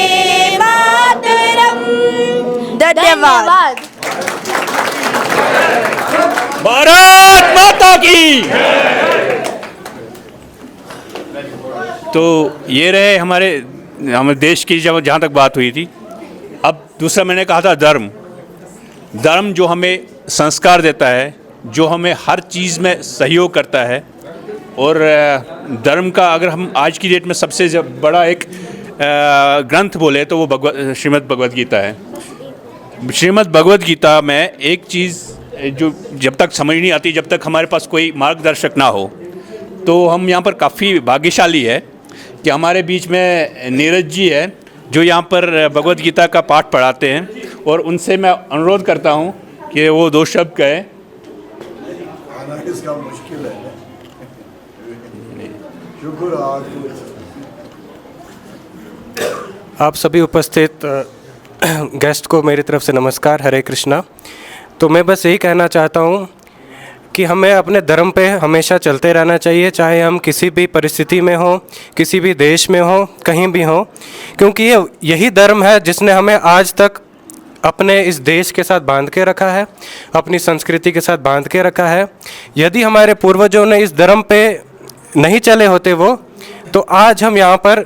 मातरम। धन्यवाद। भारत माता की। तो ये रहे हमारे देश की जहाँ तक बात हुई थी। अब दूसरा मैंने कहा था धर्म। धर्म जो हमें संस्कार देता है, जो हमें हर चीज़ में सहयोग करता है। और धर्म का अगर हम आज की डेट में सबसे बड़ा एक ग्रंथ बोले तो वो श्रीमद् भगवद गीता है। श्रीमद् भगवद गीता में एक चीज़ जो जब तक समझ नहीं आती, जब तक हमारे पास कोई मार्गदर्शक ना हो, तो हम यहाँ पर काफ़ी भाग्यशाली है कि हमारे बीच में नीरज जी है जो यहाँ पर भगवद गीता का पाठ पढ़ाते हैं। और उनसे मैं अनुरोध करता हूँ कि वो दो शब्द कहें। इसका मुश्किल है। शुक्र आप सभी उपस्थित गेस्ट को मेरी तरफ से नमस्कार, हरे कृष्णा। तो मैं बस यही कहना चाहता हूँ कि हमें अपने धर्म पे हमेशा चलते रहना चाहिए, चाहे हम किसी भी परिस्थिति में हो, किसी भी देश में हो, कहीं भी हो, क्योंकि यही धर्म है जिसने हमें आज तक अपने इस देश के साथ बांध के रखा है, अपनी संस्कृति के साथ बांध के रखा है। यदि हमारे पूर्वजों ने इस धर्म पे नहीं चले होते वो, तो आज हम यहाँ पर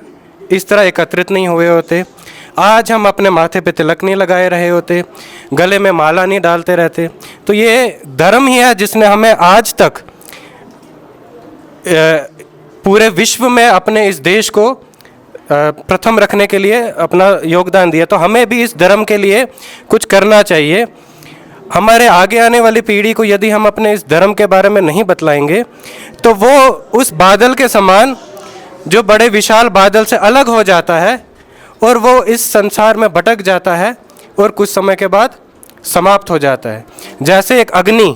इस तरह एकत्रित नहीं हुए होते, आज हम अपने माथे पे तिलक नहीं लगाए रहे होते, गले में माला नहीं डालते रहते। तो ये धर्म ही है जिसने हमें आज तक पूरे विश्व में अपने इस देश को प्रथम रखने के लिए अपना योगदान दिया। तो हमें भी इस धर्म के लिए कुछ करना चाहिए। हमारे आगे आने वाली पीढ़ी को यदि हम अपने इस धर्म के बारे में नहीं बतलाएंगे तो वो उस बादल के समान जो बड़े विशाल बादल से अलग हो जाता है और वो इस संसार में भटक जाता है और कुछ समय के बाद समाप्त हो जाता है। जैसे एक अग्नि,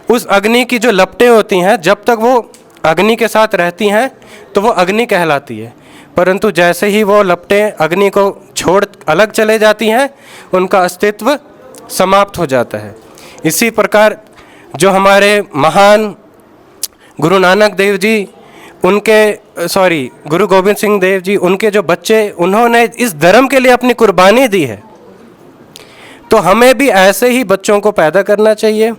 उस अग्नि की जो लपटें होती हैं, जब तक वो अग्नि के साथ रहती हैं तो वो अग्नि कहलाती है, परंतु जैसे ही वो लपटें अग्नि को छोड़ अलग चले जाती हैं, उनका अस्तित्व समाप्त हो जाता है। इसी प्रकार जो हमारे महान गुरु नानक देव जी, गुरु गोविंद सिंह देव जी, उनके जो बच्चे, उन्होंने इस धर्म के लिए अपनी कुर्बानी दी है, तो हमें भी ऐसे ही बच्चों को पैदा करना चाहिए,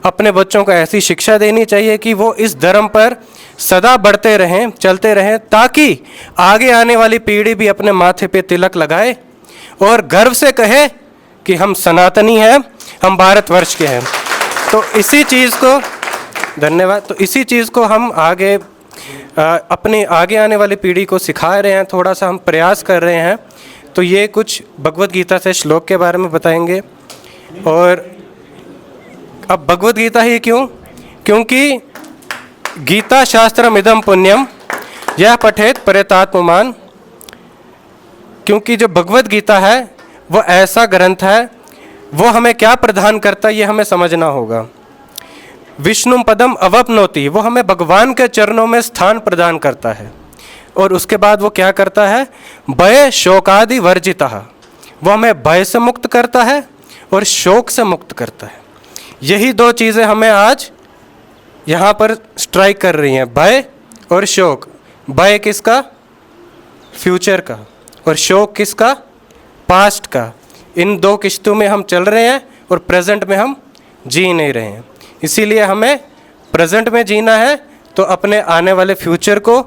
अपने बच्चों को ऐसी शिक्षा देनी चाहिए कि वो इस धर्म पर सदा बढ़ते रहें, चलते रहें, ताकि आगे आने वाली पीढ़ी भी अपने माथे पे तिलक लगाए और गर्व से कहे कि हम सनातनी हैं, हम भारतवर्ष के हैं। तो इसी चीज़ को, धन्यवाद, तो इसी चीज़ को हम आगे अपने आगे आने वाली पीढ़ी को सिखा रहे हैं, थोड़ा सा हम प्रयास कर रहे हैं। तो ये कुछ भगवद गीता से श्लोक के बारे में बताएंगे। और अब भगवद गीता ही क्यों? क्योंकि गीता शास्त्रम इदम पुण्यम यह पठेत परेतात्ममान, क्योंकि जो भगवद गीता है वो ऐसा ग्रंथ है, वो हमें क्या प्रदान करता है ये हमें समझना होगा। विष्णु पदम अवप्नोति, वो हमें भगवान के चरणों में स्थान प्रदान करता है। और उसके बाद वो क्या करता है? भय शोकादि वर्जितः, वो हमें भय से मुक्त करता है और शोक से मुक्त करता है। यही दो चीज़ें हमें आज यहाँ पर स्ट्राइक कर रही हैं, भय और शोक। भय किसका? फ्यूचर का, और शोक किसका? पास्ट का। इन दो किश्तों में हम चल रहे हैं और प्रेजेंट में हम जी नहीं रहे हैं। इसीलिए हमें प्रेजेंट में जीना है, तो अपने आने वाले फ्यूचर को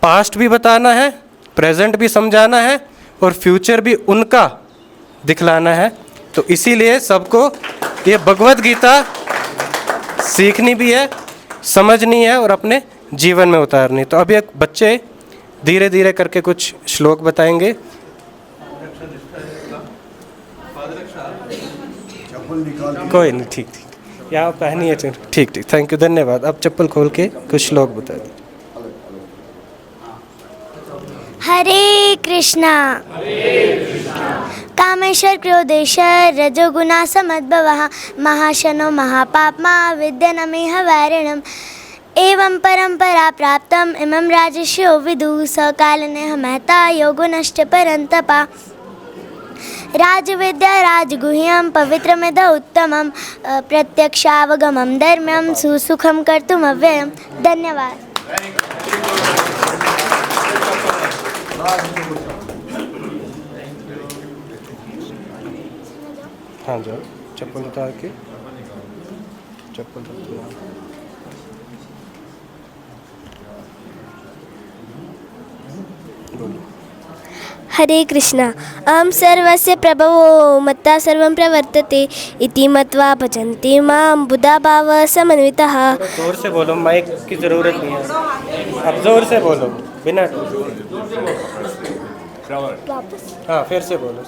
पास्ट भी बताना है, प्रेजेंट भी समझाना है और फ्यूचर भी उनका दिखलाना है। तो इसीलिए सबको ये भगवद गीता सीखनी भी है, समझनी है और अपने जीवन में उतारनी। तो अभी एक बच्चे धीरे धीरे करके कुछ श्लोक बताएंगे। कोई नहीं, ठीक ठीक, यहाँ पहनी है, ठीक ठीक, थैंक यू, धन्यवाद। अब चप्पल खोल के कुछ श्लोक बता दीजिए। हरे कृष्णा कामेश्वर क्रोधेश्वर रजोगुणा समद्भवः महाशनो महापाप्मा विद्यनमेह वैरिणम् एवं परंपरा प्राप्तम इमं राजर्षयो विदुः सकालनेह महता योगुनश्च परन्तपा राजविद्या राजगुह्यं पवित्रमिद उत्तमं प्रत्यक्षावगमं धर्म्यं सुसुखं कर्तुमव्ययम्। धन्यवाद। हाँ जाओ, चप्पल उतार के, चप्पल उतार। हरे कृष्णा अहं सर्वस्य प्रभवो मत्ता सर्वं प्रवर्तते इति मत्वा भजन्ति मां बुधा भाव समन्वितः। जोर से बोलो, माइक की ज़रूरत नहीं है, अब जोर से बोलो बिना। हाँ, फिर से बोलो।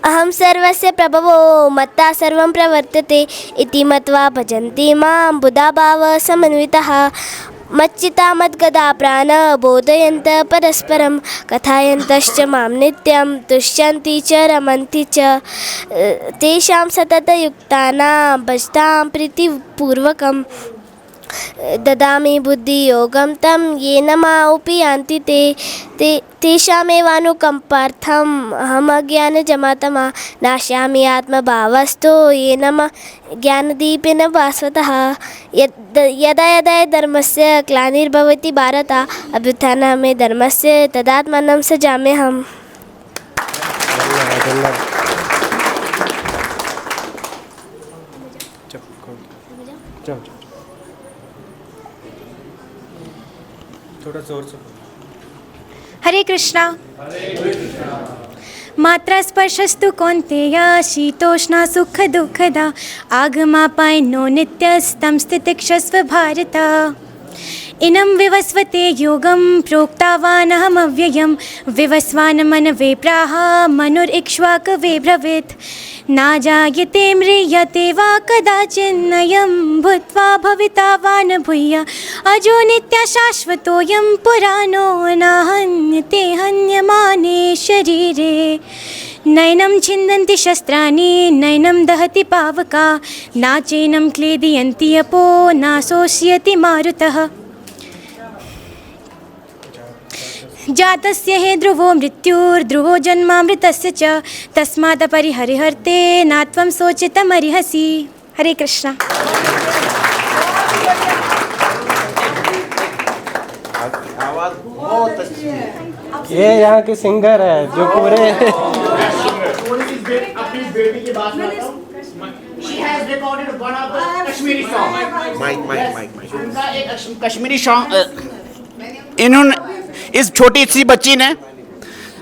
अहं सर्वस्य प्रभवो मत्ता सर्वं प्रवर्तते इति मत्वा भजन्ति मां बुधा भाव समन्वितः मच्चिता मद्गदा प्राण बोधयन्त परस्परं कथायन्तश्च मां नित्यं तुष्यन्ति च रमन्ति च तेषां सततयुक्तानां भजतां प्रीतिपूर्वकं ददामि बुद्धियोगं तं येन मामुपि यान्ति ते तेषामेवानुकम्पार्थम् अहम् अज्ञानजमातमा नाशयामि आत्मभावस्तु येन ज्ञानदीपेन भास्वतः यदा यदा धर्मस्य ग्लानिर्भवति भारत अभ्युत्थानमे धर्मस्य तदात्मानं सृजाम्यहम्। थोड़ा जोर से। हरे कृष्णा। मात्रा स्पर्शस्तु कौन्तेय शीतोष्णा सुख दुःखदा आगमापायनो नित्यस्तं स्थितिक्षस्व भारत इनं विवस्वते योगं प्रोक्तावानहमव्ययं विवस्वान् मनवे प्राह मनुरिक्ष्वाकवे ब्रवीत् न जायते म्रियते वा कदाचिन्नयं भूत्वा भविता वा न भूय अजो नित्य शाश्वतोऽयं पुराणो न हन्यते हन्यमाने शरीरे नैनं छिन्दन्ति शस्त्राणि नैनं दहति पावका नाचैनं क्लेदयन्ति अपो नाशोष्यति मारुतः जातस्य हि ध्रुवो मृत्युर्ध्रुवो जन्मामृतस्य च तस्मादपरिहरिहर्ते नात्वं शोचितमर्हसि। हरे कृष्णा। आवाज बहुत अच्छी है। ये यहाँ के सिंगर है जो पूरे अपनी बेटी की बात करता हूँ। She has recorded one of the Kashmiri song. Mike उनका एक कश्मीरी सॉन्ग इन्होंने इस छोटी सी बच्ची ने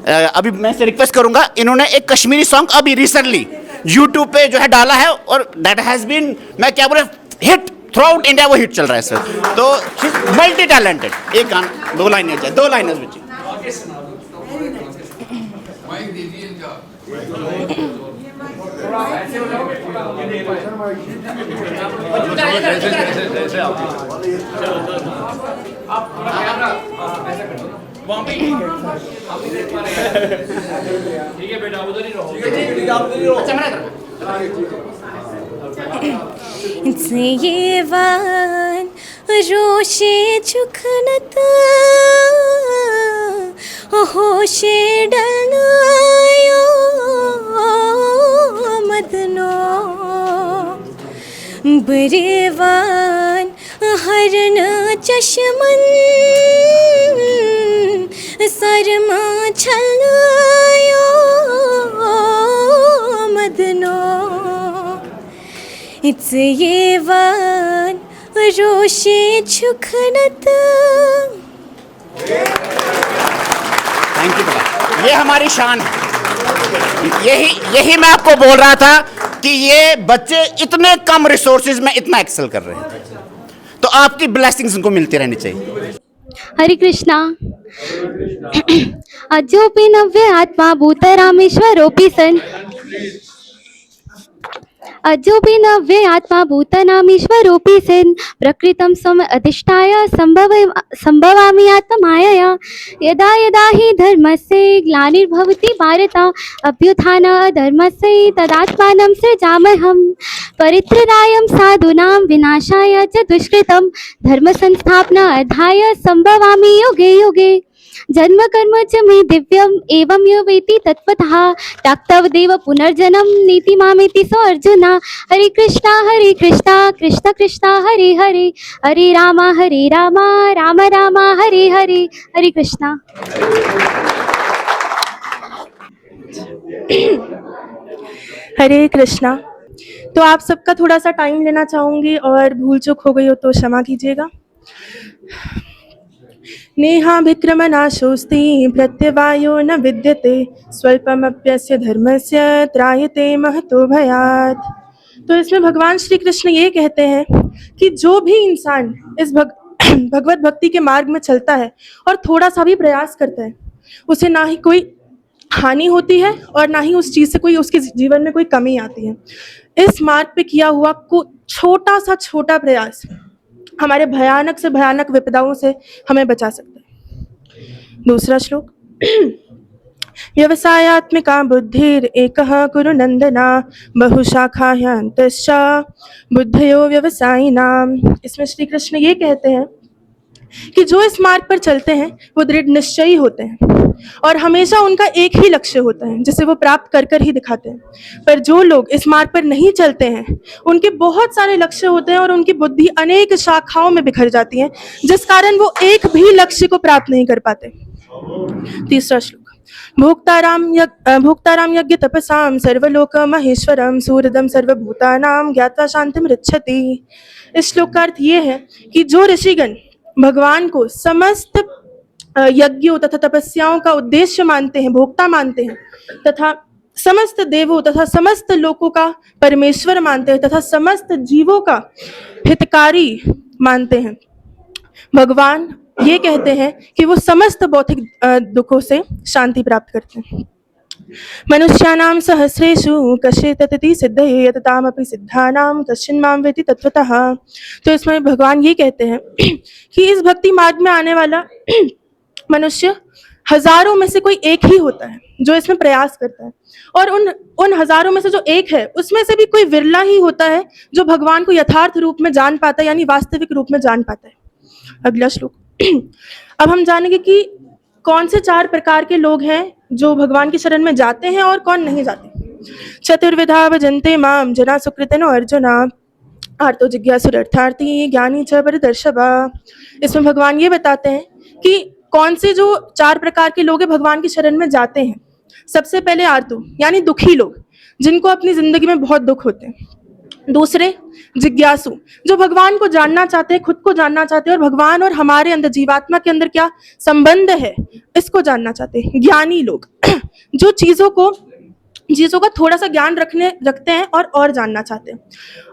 अभी मैं से रिक्वेस्ट करूंगा, इन्होंने एक कश्मीरी सॉन्ग अभी रिसेंटली यूट्यूब पे जो है डाला है और दैट हैज बीन, मैं क्या बोले, हिट थ्रू आउट इंडिया, वो हिट चल रहा है सर। तो मल्टी टैलेंटेड। एक गाना 2 लाइनें जाए, 2 लाइनें बच्ची। ठीक है बेटा, उधर ही रहो। ये वान रोशे चुखनत होशे डलनायो मदनो बरेवान हरन चश्मन सरमा छलनायो मदनो इट्स ये वान रोशे छुखनत। थैंक यू बेटा, ये हमारी शान है। यही मैं आपको बोल रहा था कि ये बच्चे इतने कम रिसोर्सेज में इतना एक्सेल कर रहे हैं, तो आपकी ब्लेसिंग्स उनको मिलती रहनी चाहिए। हरे कृष्णा। अजोपि नव्य आत्मा भूतरामेश्वरोऽपि सन् अजोपि नव्ये आत्मा भूतनामीश्वरोऽपि सन् प्रकृतं स्वम् अधिष्ठाय संभवामि आत्ममायया यदा यदा हि धर्मस्य ग्लानिर्भवति भारत अभ्युत्थान अधर्मस्य तदात्मानं सृजाम्यहं परित्राणाय साधूनां विनाशाय च दुष्कृतं धर्मसंस्थापनार्थाय संभवामि युगे युगे जन्म कर्म च मे दिव्यम एवं यो वेति तत्त्वतः ताक्तवदेव पुनर्जन्म नीति मामेति सो अर्जुना। हरे कृष्णा कृष्ण कृष्ण हरे हरे हरे राम राम राम हरे हरे। हरे कृष्णा। हरे कृष्णा। तो आप सबका थोड़ा सा टाइम लेना चाहूँगी और भूल चूक हो गई हो तो क्षमा कीजिएगा। नेहा विक्रमनाशोस्ति प्रत्यवायो न विद्यते स्वल्पमप्यस्य धर्मस्य त्रायते महतो भयात्। तो इसमें भगवान श्री कृष्ण ये कहते हैं कि जो भी इंसान इस भगवत भक्ति के मार्ग में चलता है और थोड़ा सा भी प्रयास करता है, उसे ना ही कोई हानि होती है और ना ही उस चीज़ से कोई उसके जीवन में कोई कमी आती है। इस मार्ग पे किया हुआ छोटा सा छोटा प्रयास हमारे भयानक से भयानक विपदाओं से हमें बचा सकता है। दूसरा श्लोक। व्यवसायात्मिका बुद्धिर एकः कुरु नंदना बहुशाखाह्यन्तश्च बुद्धयो व्यवसायिनाम। इसमें श्री कृष्ण ये कहते हैं कि जो इस मार्ग पर चलते हैं वो दृढ़ निश्चयी होते हैं और हमेशा उनका एक ही लक्ष्य होता है जिसे वो प्राप्त कर कर ही दिखाते हैं। पर जो लोग इस मार्ग पर नहीं चलते हैं उनके बहुत सारे लक्ष्य होते हैं और उनकी बुद्धि अनेक शाखाओं में बिखर जाती है, जिस कारण वो एक भी लक्ष्य को प्राप्त नहीं कर पाते। तीसरा श्लोक। भोक्ताराम यज्ञ तपसाम सर्वलोक महेश्वरम सूरदम सर्वभूतानाम ज्ञात्वा शांतिम रक्षति। इस श्लोक का अर्थ ये है कि जो ऋषिगण भगवान को समस्त यज्ञों तथा तपस्याओं का उद्देश्य मानते हैं, भोक्ता मानते हैं, तथा समस्त देवों तथा समस्त लोकों का परमेश्वर मानते हैं तथा समस्त जीवों का हितकारी मानते हैं, भगवान ये कहते हैं कि वो समस्त भौतिक दुखों से शांति प्राप्त करते हैं। मनुष्याणां सहस्रेषु कश्चित् ततति सिद्धये यततामपि सिद्धानां कश्चिन् मां वेति तत्त्वतः। तो इसमें भगवान ये कहते हैं कि इस भक्ति मार्ग में आने वाला मनुष्य हजारों में से कोई एक ही होता है जो इसमें प्रयास करता है, और उन हजारों में से जो एक है उसमें से भी कोई विरला ही होता है जो भगवान को यथार्थ रूप में जान पाता है, यानी वास्तविक रूप में जान पाता है। अगला श्लोक। अब हम जानेंगे कि कौन से 4 प्रकार के लोग हैं जो भगवान की शरण में जाते हैं और कौन नहीं जाते। चतुर्विधा भजन्ते माम जना सुकृतिनो अर्जुना आर्तो जिज्ञासुरर्थार्थी ज्ञानी च परिदर्शवा। इसमें भगवान ये बताते हैं कि कौन से जो 4 प्रकार के लोग हैं भगवान की शरण में जाते हैं। सबसे पहले आर्तु यानी दुखी लोग, जिनको अपनी जिंदगी में बहुत दुख होते हैं। दूसरे जिज्ञासु, जो भगवान को जानना चाहते हैं, खुद को जानना चाहते हैं और भगवान और हमारे अंदर जीवात्मा के अंदर क्या संबंध है इसको जानना चाहते हैं। ज्ञानी लोग, जो चीजों का थोड़ा सा ज्ञान रखते हैं और जानना चाहते हैं।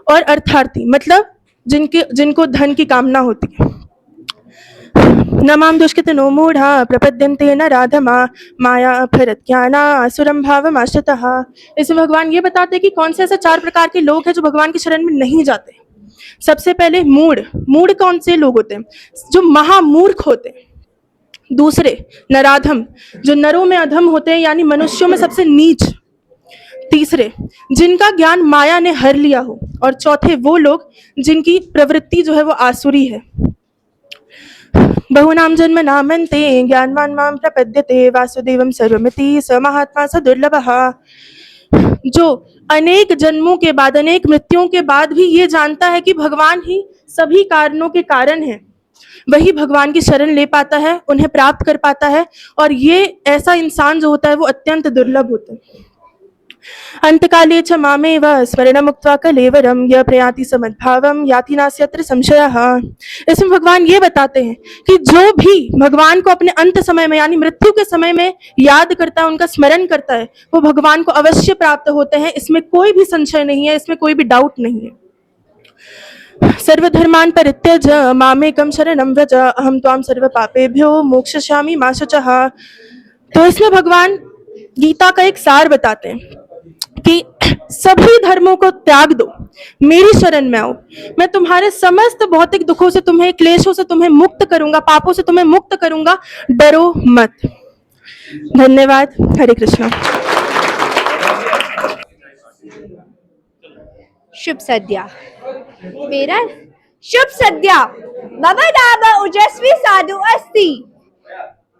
और अर्थार्थी मतलब जिनको धन की कामना होती है। नमाम दुष्कृतिनो मूढ़ा प्रपद्यन्ते न राधमा माया अपहरत ज्ञाना आसुरम भावमाश्रितः। इसमें भगवान ये बताते हैं कि कौन से ऐसे 4 प्रकार के लोग हैं जो भगवान की शरण में नहीं जाते। सबसे पहले मूढ़ कौन से लोग होते हैं? जो महामूर्ख होते हैं। दूसरे नराधम, जो नरों में अधम होते हैं यानी मनुष्यों में सबसे नीच। तीसरे जिनका ज्ञान माया ने हर लिया हो। और चौथे वो लोग जिनकी प्रवृत्ति जो है वो आसुरी है। बहुनाम जन्म नामन्ते ज्ञानवान माम प्रपद्यते वासुदेवम सर्वमिति स महात्मा स दुर्लभः। जो अनेक जन्मों के बाद, अनेक मृत्युओं के बाद भी ये जानता है कि भगवान ही सभी कारणों के कारण है, वही भगवान की शरण ले पाता है, उन्हें प्राप्त कर पाता है। और ये ऐसा इंसान जो होता है वो अत्यंत दुर्लभ होता है। अंतकाले च मामेव स्मरणमुक्त्वा कलेवरम यः प्रयाति समद्भावम याति नास्यत्र संशयः। इसमें भगवान ये बताते हैं कि जो भी भगवान को अपने अंत समय में यानी मृत्यु के समय में याद करता है, उनका स्मरण करता है, वो भगवान को अवश्य प्राप्त होते हैं। इसमें कोई भी संशय नहीं है, इसमें कोई भी डाउट नहीं है। सर्वधर्मान परित्यज मामेकम शरणं व्रज अहम त्वां सर्वपापेभ्यो मोक्षयिष्यामि मा शुचः। तो इसमें भगवान गीता का एक सार बताते हैं कि सभी धर्मों को त्याग दो, मेरी शरण में आओ, मैं तुम्हारे समस्त भौतिक दुखों से, तुम्हें क्लेशों से तुम्हें मुक्त करूंगा, पापों से तुम्हें मुक्त करूंगा, डरो मत। धन्यवाद। हरे कृष्णा। शुभ सद्या। मेरा शुभ सद्या। मम नाम ओजस्वी साधु अस्ति।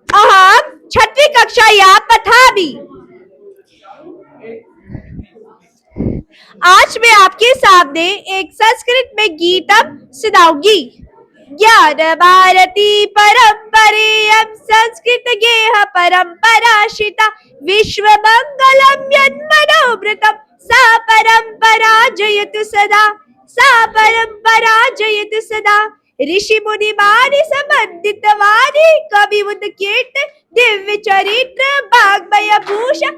अहम 6वीं कक्षायां पठामि। आज मैं आपके सामने एक संस्कृत में गीतम सुनाऊंगी। ज्ञान भारती परंपरेयम संस्कृत गेह परंपराशिता विश्व मंगलम यन्मनोमृतम सा परंपरा जयतु सदा, सा परंपरा जयतु सदा। ऋषि मुनि मानि समन्वित वाणी कवि उदकीर्त दिव्य चरित्र वाग्मय भूषण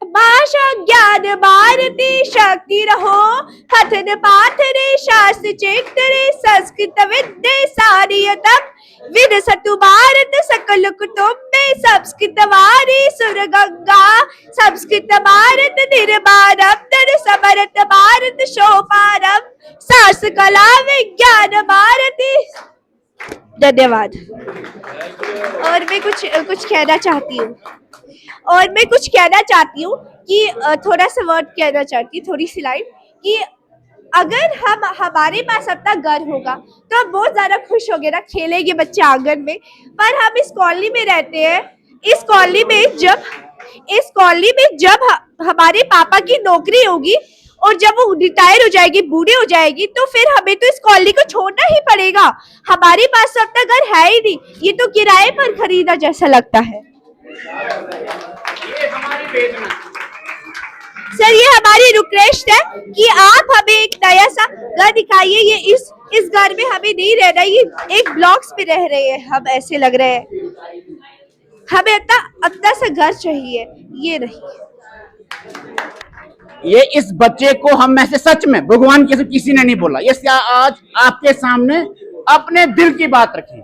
भाषा ज्ञान भारती शक्ति रहो कथन पाठने शास्त्र चेतने संस्कृत विद्ये सारियतम विदसतु भारत सकल कुटुंबे संस्कृत वाणी सुर गंगा संस्कृत भारत निर्माणम तन समरत भारत शोभारम शास्त्र कला विज्ञान भारती। धन्यवाद। और मैं कुछ कहना चाहती हूँ कि थोड़ा सा वर्ड कहना चाहती हूँ, थोड़ी सी लाइन कि अगर हमारे पास अपना घर होगा तो हम बहुत ज्यादा खुश होंगे ना, खेलेंगे बच्चे आंगन में। पर हम इस कॉलोनी में रहते हैं, इस कॉलोनी में जब हमारे पापा की नौकरी होगी और जब वो रिटायर हो जाएगी, बूढ़े हो जाएगी, तो फिर हमें तो इस कॉलोनी को छोड़ना ही पड़ेगा। हमारे पास तो अपना घर है ही नहीं, ये तो किराए पर खरीदा जैसा लगता है। सर ये हमारी रिक्वेस्ट है कि आप हमें एक नया सा घर दिखाइए। ये इस घर में हमें नहीं रहना, ये एक ब्लॉक्स पे रह रहे हैं हम, ऐसे लग रहे हैं। हमें अपना सा घर चाहिए, ये नहीं। ये इस बच्चे को हम में से सच में भगवान के किसी ने नहीं बोला, ये आज आपके सामने अपने दिल की बात रखी।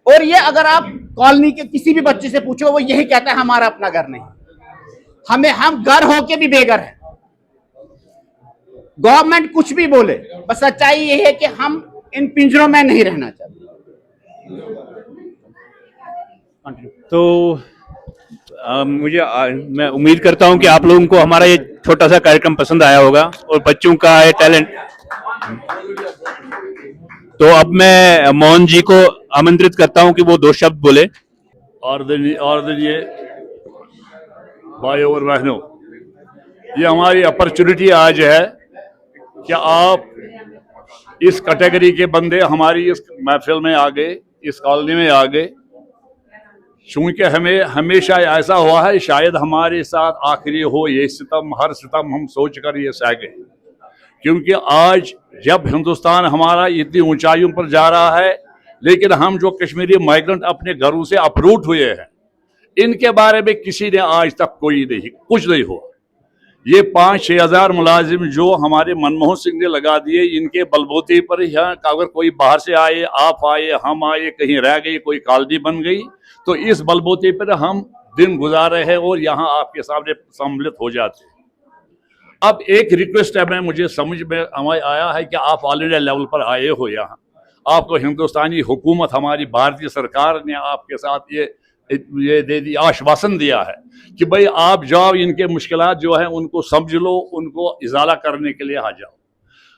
और ये अगर आप कॉलोनी के किसी भी बच्चे से पूछो, वो यही कहता है हमारा अपना घर नहीं। हम घर होके भी बेघर हैं। गवर्नमेंट कुछ भी बोले, बस सच्चाई ये है कि हम इन पिंजरों में नहीं रहना चाहते। तो मैं उम्मीद करता हूं कि आप लोगों को हमारा ये छोटा सा कार्यक्रम पसंद आया होगा और बच्चों का ये टैलेंट। तो अब मैं मोहन जी को आमंत्रित करता हूं कि वो 2 शब्द बोले। आदरणीय भाइयों और बहनों, ये हमारी अपॉर्चुनिटी आज है कि आप इस कैटेगरी के बंदे हमारी इस महफिल में आ गए, इस कॉलोनी में आ गए। चूंकि हमें हमेशा ऐसा हुआ है, शायद हमारे साथ आखिरी हो ये सितम, हर सितम हम सोच कर ये सह गए, क्योंकि आज जब हिंदुस्तान हमारा इतनी ऊंचाइयों पर जा रहा है, लेकिन हम जो कश्मीरी माइग्रेंट अपने घरों से अपरूट हुए हैं, इनके बारे में किसी ने आज तक कुछ नहीं हुआ। ये 5-6 हज़ार मुलाजिम जो हमारे मनमोहन सिंह ने लगा दिए, इनके बलबूते पर यहाँ अगर कोई बाहर से आए, आप आए, हम आए, कहीं रह गई, कोई कॉलोनी बन गई, तो इस बलबूते पर हम दिन गुजार रहे हैं और यहाँ आपके सामने सम्मिलित हो जाते हैं। अब एक रिक्वेस्ट है, मुझे समझ में आया है कि आप ऑल इंडिया लेवल पर आए हो यहाँ, आपको हिंदुस्तानी हुकूमत, हमारी भारतीय सरकार ने आपके साथ ये दे दिया, आश्वासन दिया है कि भाई आप जाओ, इनके मुश्किलात जो हैं उनको समझ लो, उनको इजाला करने के लिए आ जाओ।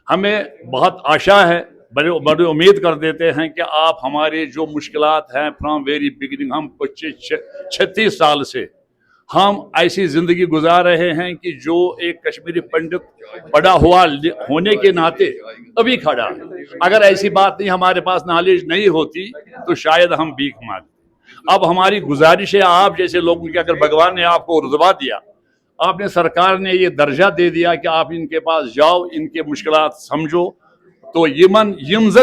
हमें बहुत आशा है, बड़ी उम्मीद कर देते हैं कि आप हमारे जो मुश्किलात हैं फ्रॉम वेरी बिगिनिंग, हम 36 साल से हम ऐसी ज़िंदगी गुजार रहे हैं कि जो एक कश्मीरी पंडित पढ़ा हुआ होने के नाते अभी खड़ा है। अगर ऐसी बात नहीं, हमारे पास नॉलेज नहीं होती तो शायद हम भीख मांगते। अब हमारी गुजारिश है, आप जैसे लोगों की, अगर भगवान ने आपको रुतबा दिया, आपने सरकार ने ये दर्जा दे दिया कि आप इनके पास जाओ, इनके मुश्किलात समझो, तो यमन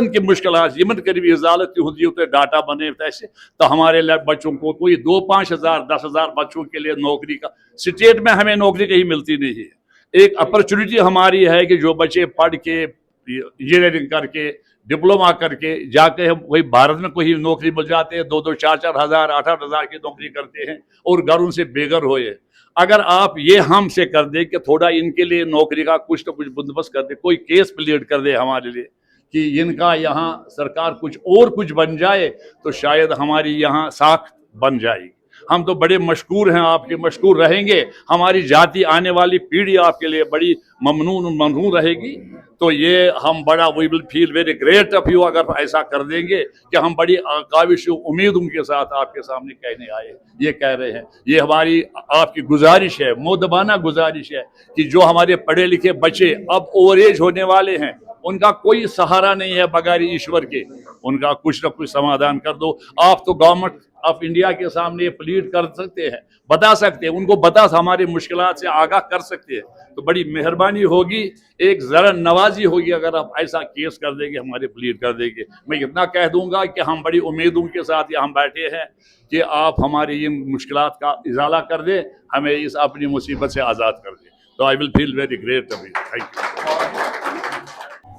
की मुश्किलात, यमन की भी इजालत होती है, डाटा बने ऐसे, तो हमारे बच्चों को कोई 2-5 हज़ार 10 हज़ार बच्चों के लिए नौकरी का, स्टेट में हमें नौकरी कहीं मिलती नहीं है। एक अपॉर्चुनिटी हमारी है कि जो बच्चे पढ़ के, इंजीनियरिंग करके, डिप्लोमा करके जाके हम वही भारत में कोई नौकरी मिल जाते हैं, 2-2, 4-4 हज़ार, 8-8 हज़ार की नौकरी करते हैं और घरों से बेघर होए। अगर आप ये हमसे कर दे कि थोड़ा इनके लिए नौकरी का कुछ तो कुछ बंदोबस्त कर दे, कोई केस प्लीड कर दे हमारे लिए कि इनका यहाँ सरकार कुछ बन जाए, तो शायद हमारी यहाँ साख बन जाएगी। हम तो बड़े मशकूर हैं, आपके मशकूर रहेंगे, हमारी जाति, आने वाली पीढ़ी आपके लिए बड़ी ममनून रहेगी। तो ये हम बड़ा, we will feel very great of you अगर ऐसा कर देंगे कि हम बड़ी काविश उम्मीद उनके साथ आपके सामने कहने आए, ये कह रहे हैं। ये हमारी आपकी गुजारिश है, मोदबाना गुजारिश है कि जो हमारे पढ़े लिखे बच्चे अब ओवर एज होने वाले हैं, उनका कोई सहारा नहीं है बगैर ईश्वर के, उनका कुछ न कुछ समाधान कर दो। आप तो गवर्नमेंट ऑफ इंडिया के सामने प्लीड कर सकते हैं, बता सकते हैं, उनको हमारी मुश्किलात से आगाह कर सकते हैं, तो बड़ी मेहरबानी होगी, एक ज़रा नवाजी होगी अगर आप ऐसा केस कर देंगे, हमारे प्लीड कर देंगे। मैं इतना कह दूंगा कि हम बड़ी उम्मीदों के साथ यहाँ बैठे हैं कि आप हमारी इन मुश्किलात का इजाला कर दें, हमें इस अपनी मुसीबत से आज़ाद कर दें। तो I will feel very great अभी। Thank you.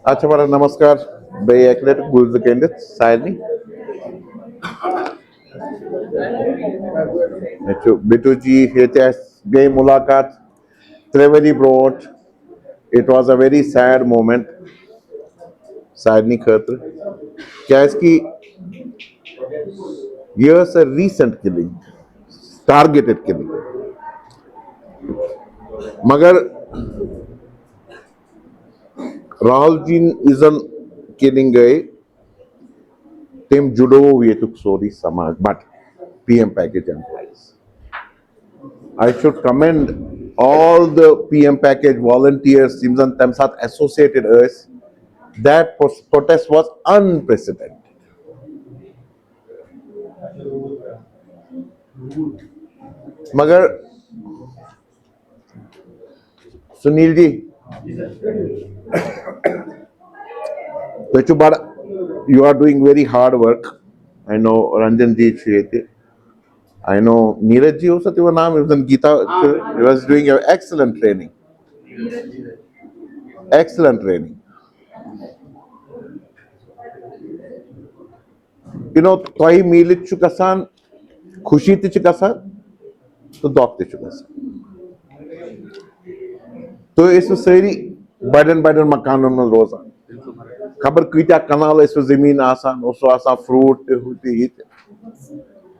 अच्छा बड़ा नमस्कार, बे एकलेट गुज़ केंद्र साइनी बिटू जी हेते गई मुलाकात त्रिवेदी ब्रोट, it was a very sad moment साइनी खतर, क्या इसकी years a recent killing, targeted killing, मगर राहुल जी इजन killing गए तेम जुड़ो ये तुक सोरी समाज but PM package employees. I should commend all the PM package volunteers Simsan Tamsat associated us. That protest was unprecedented. मगर सुनील जी तो बड़ा you are doing very hard work. I know Ranjan ji Shriyate. I know Neeraj ji also your name is Geeta. He was doing an excellent training. Excellent training. You know, toy milit chukasan, खुशी ति चुकासा, तो दौक ति चुकासा। तो इसमें सारी बड़न मकानों में रोज़ा खबर कितना कनाल इसमें ज़मीन आसान, उसको आसान फ्रूट होती ही थे।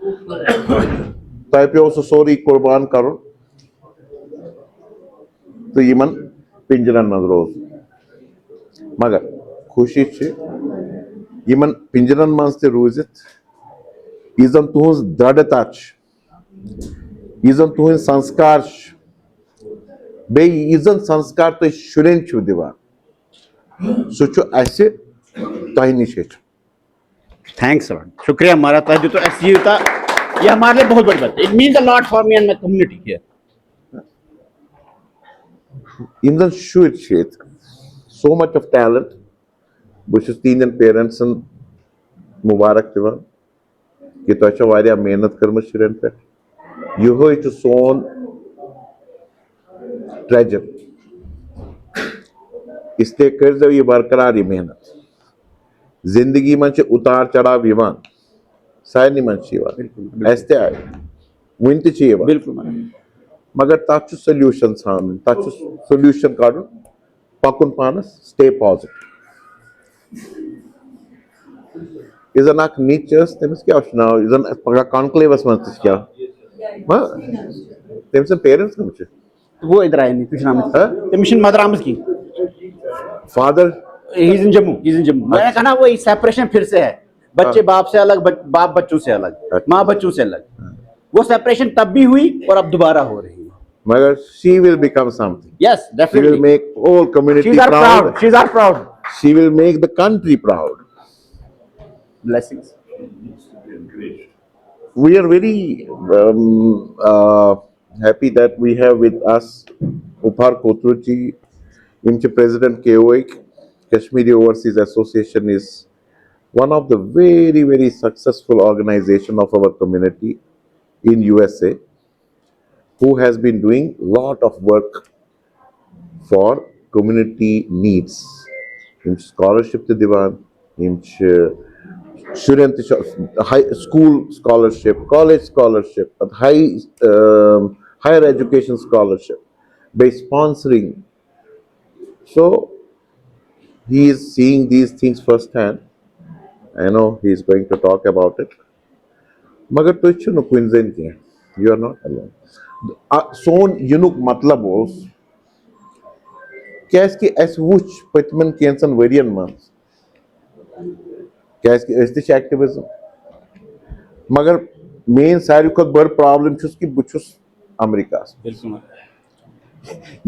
तय पे सो सोरी कुर्बान कर तो यमन पिंजरन मज रोज मगर खुशी यमन पिंजरन मज ते रूजित यन तुहज दृढ़ता यन तुहद संस्कार बेन संस्कार तुम शुरन दिवान सह तह निश थैंक्स शुक्रिया हमारा तह दितो ये हमारे लिए बहुत बड़ी बात it means a lot for me and my community here in जन शुर सो मच ऑफ टैलेंट बहुत तीन पेरेंट्स मुबारक दिवान कि तुम मेहनत कर्म शुरन पे यह सोन ट्रेजर इसलिए कर यह बरकरार यह मेहनत जिंदगी मन उतार चढ़ाव यवान सारे मन आए वन बिल्कुल मगर तथ सोल्यूशन सान तथ सोल्यूशन काड़ पकुन पानस स्टे पॉजिटिव इजन नीच तमिस क्या नाव इजन पगह कॉन्क्लेवस मज क्या तम पेरेंट्स कम वो इधर आए नहीं कुछ नाम तमिश मदर आमज की father he is in Jammu मैंने कहा ना वो सेपरेशन फिर से है बच्चे बाप से अलग बाप बच्चों से अलग माँ बच्चों से अलग वो सेपरेशन तब भी हुई और अब दोबारा हो रही है मगर she will become something. Yes, definitely. She will make whole community She's our proud. She's our proud. She will make the country proud. Blessings. We are very happy that we have with us Upar Kothruji, President KOIC, Kashmiri Overseas Association is one of the very, very successful organization of our community in USA, who has been doing lot of work for community needs. In scholarship to divan, in high school scholarship, college scholarship, higher education scholarship, by sponsoring. So he is seeing these things firsthand. I know he is going to talk about it. Magar to no coincidence here. You are not alone. Son युनुक मतलब ओस कैस कि अस वुच पतमन केंसन वरियन मन कैस कि अस activism मगर main सारी खुद बड़ problem छुस कि बुछुस अमेरिका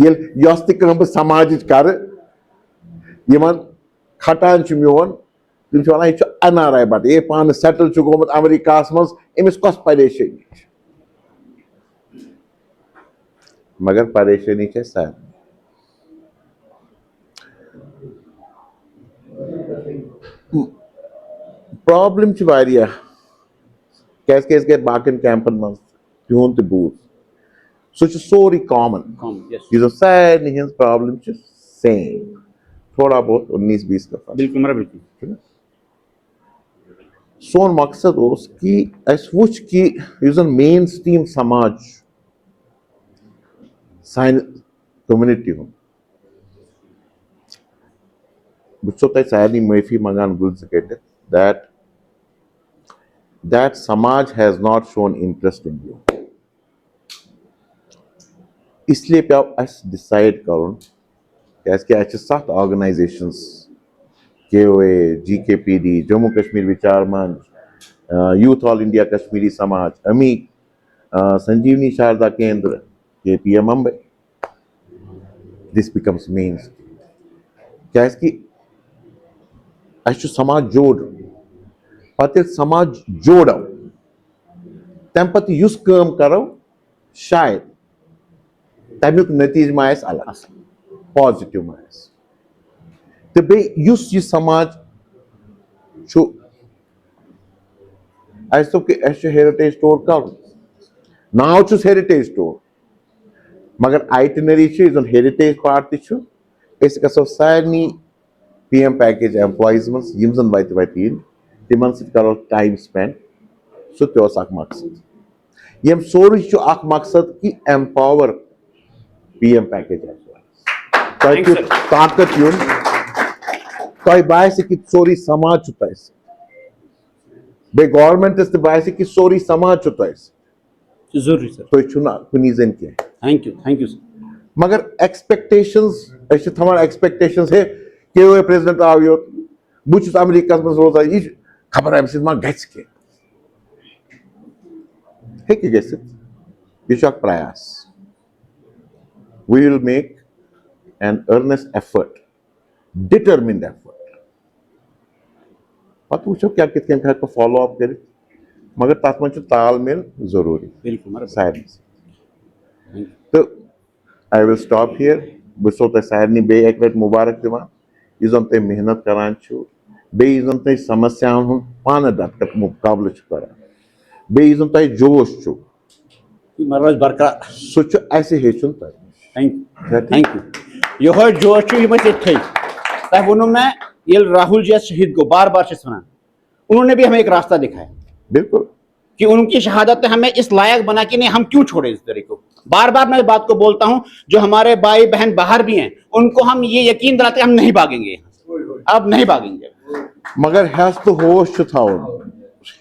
ये यस तम समाज कर यमन खटान मोन तुम वन यह NRI बट ये पान सेटल गोमुत अमेरिका मज अमिस कस परेशानी मगर परेशानी सारे प्रॉब्लम क्या बाकन कैंपन मज तुन तो बूज सह सोरी कॉमन यह सारे हज प्रॉब्लम सेम थोड़ा बहुत 19-20 का बिल्कुल सोन मकसद कि अस वुच कि मेन स्ट्रीम समाज सान कम्युनिटी हूँ बहुत सारे माफी मंगान गुल कट that समाज has not shown interest in you. इसलिए पे अस डिसाइड करुन क्या 7 organisations KOA, GKPD, Jammu Kashmir विचार मंच, यूथ ऑल इंडिया कश्मीरी समाज, अमीक, संजीवनी शारदा केंद्र, KPM Mumbai. This becomes means क्या अस समाज जोड़ पे समाज जोड़ो तम पे युस काम करो शायद तमुक नतीज मा अलग पॉजिटिव मा तो बेस यह समाज हेरिटेज स्टोर कर नाव हेरिटेज स्टोर मगर आइटनरी हेरिटेज पार्ट गो सारे PM पैकेज एम्प्लॉइज मन वत तिमन करो टाइम स्पेंड सह मकसद यम सोरे मकसद कि एम्पावर PM पैकेज एम्प्लॉइज ताकत युन तह बास कि सोरी समाज बे गवर्नमेंट इस बायस कि सोरी समाज छु तोइस जरूरी सर तो छुना कुनी जन के थैंक यू सर मगर एक्सपेक्टेशंस अश थमान एक्सपेक्टेशंस है के प्रेसिडेंट आव यो बुच अमेरिका में रोजान ये खबर है मा गछ के हेकि गसित ये प्रयास we will make an earnest effort determined effort पत वो क्या कितने का फॉलो अप कर मगर तथ मन तालमेल जरूरी बिल्कुल सारे तो आई विल स्टॉप हियर बो तुम सारे बे एक लट मुबारक दिवान यह जन तुम मेहनत करान बे जन तुम समस्याओं हूँ पान डट मुकाबल करान बे जन तुम जोश बरकरार सह ऐसे हेचुन तुम थैंक यू यह जोश तह वो मैं ये राहुल जी शहीद को बार बार वन उन्होंने भी हमें एक रास्ता दिखाया बिल्कुल कि उनकी शहादत ने हमें इस लायक बना कि नहीं हम क्यों छोड़े इस तरह को बार बार मैं इस बात को बोलता हूं जो हमारे भाई बहन बाहर भी हैं उनको हम ये यकीन दिलाते हम नहीं भागेंगे अब नहीं भागेंगे मगर हैज टू होश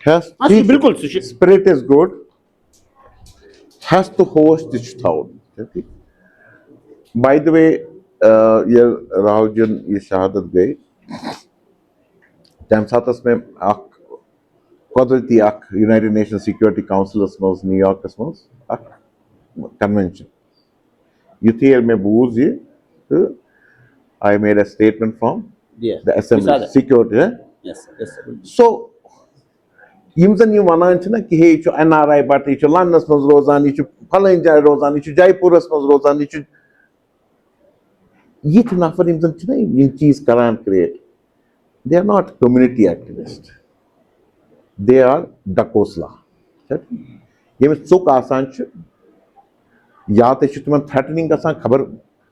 बिल्कुल spirit is good has to होश बाय द वे ये राहुल जी ये शहादत गई तम सात में कुदरती यूनाइटेड नेशन सिक्योरिटी काउंसिलस मज न्यूयॉर्कस मज कन्वेंशन युथे मे बूज ये तो I made a statement from the assembly security so यम जन वनान ना कि हे NRI बट यह लंदनस मज रोजान यह फलन जाए रोजान यह जयपुरस मज रोजान ये नफर यम जन ये चीज करान create they are not community activists they are डकोसला यमिस चुक आसान या तो तुम थ्रेटनिंग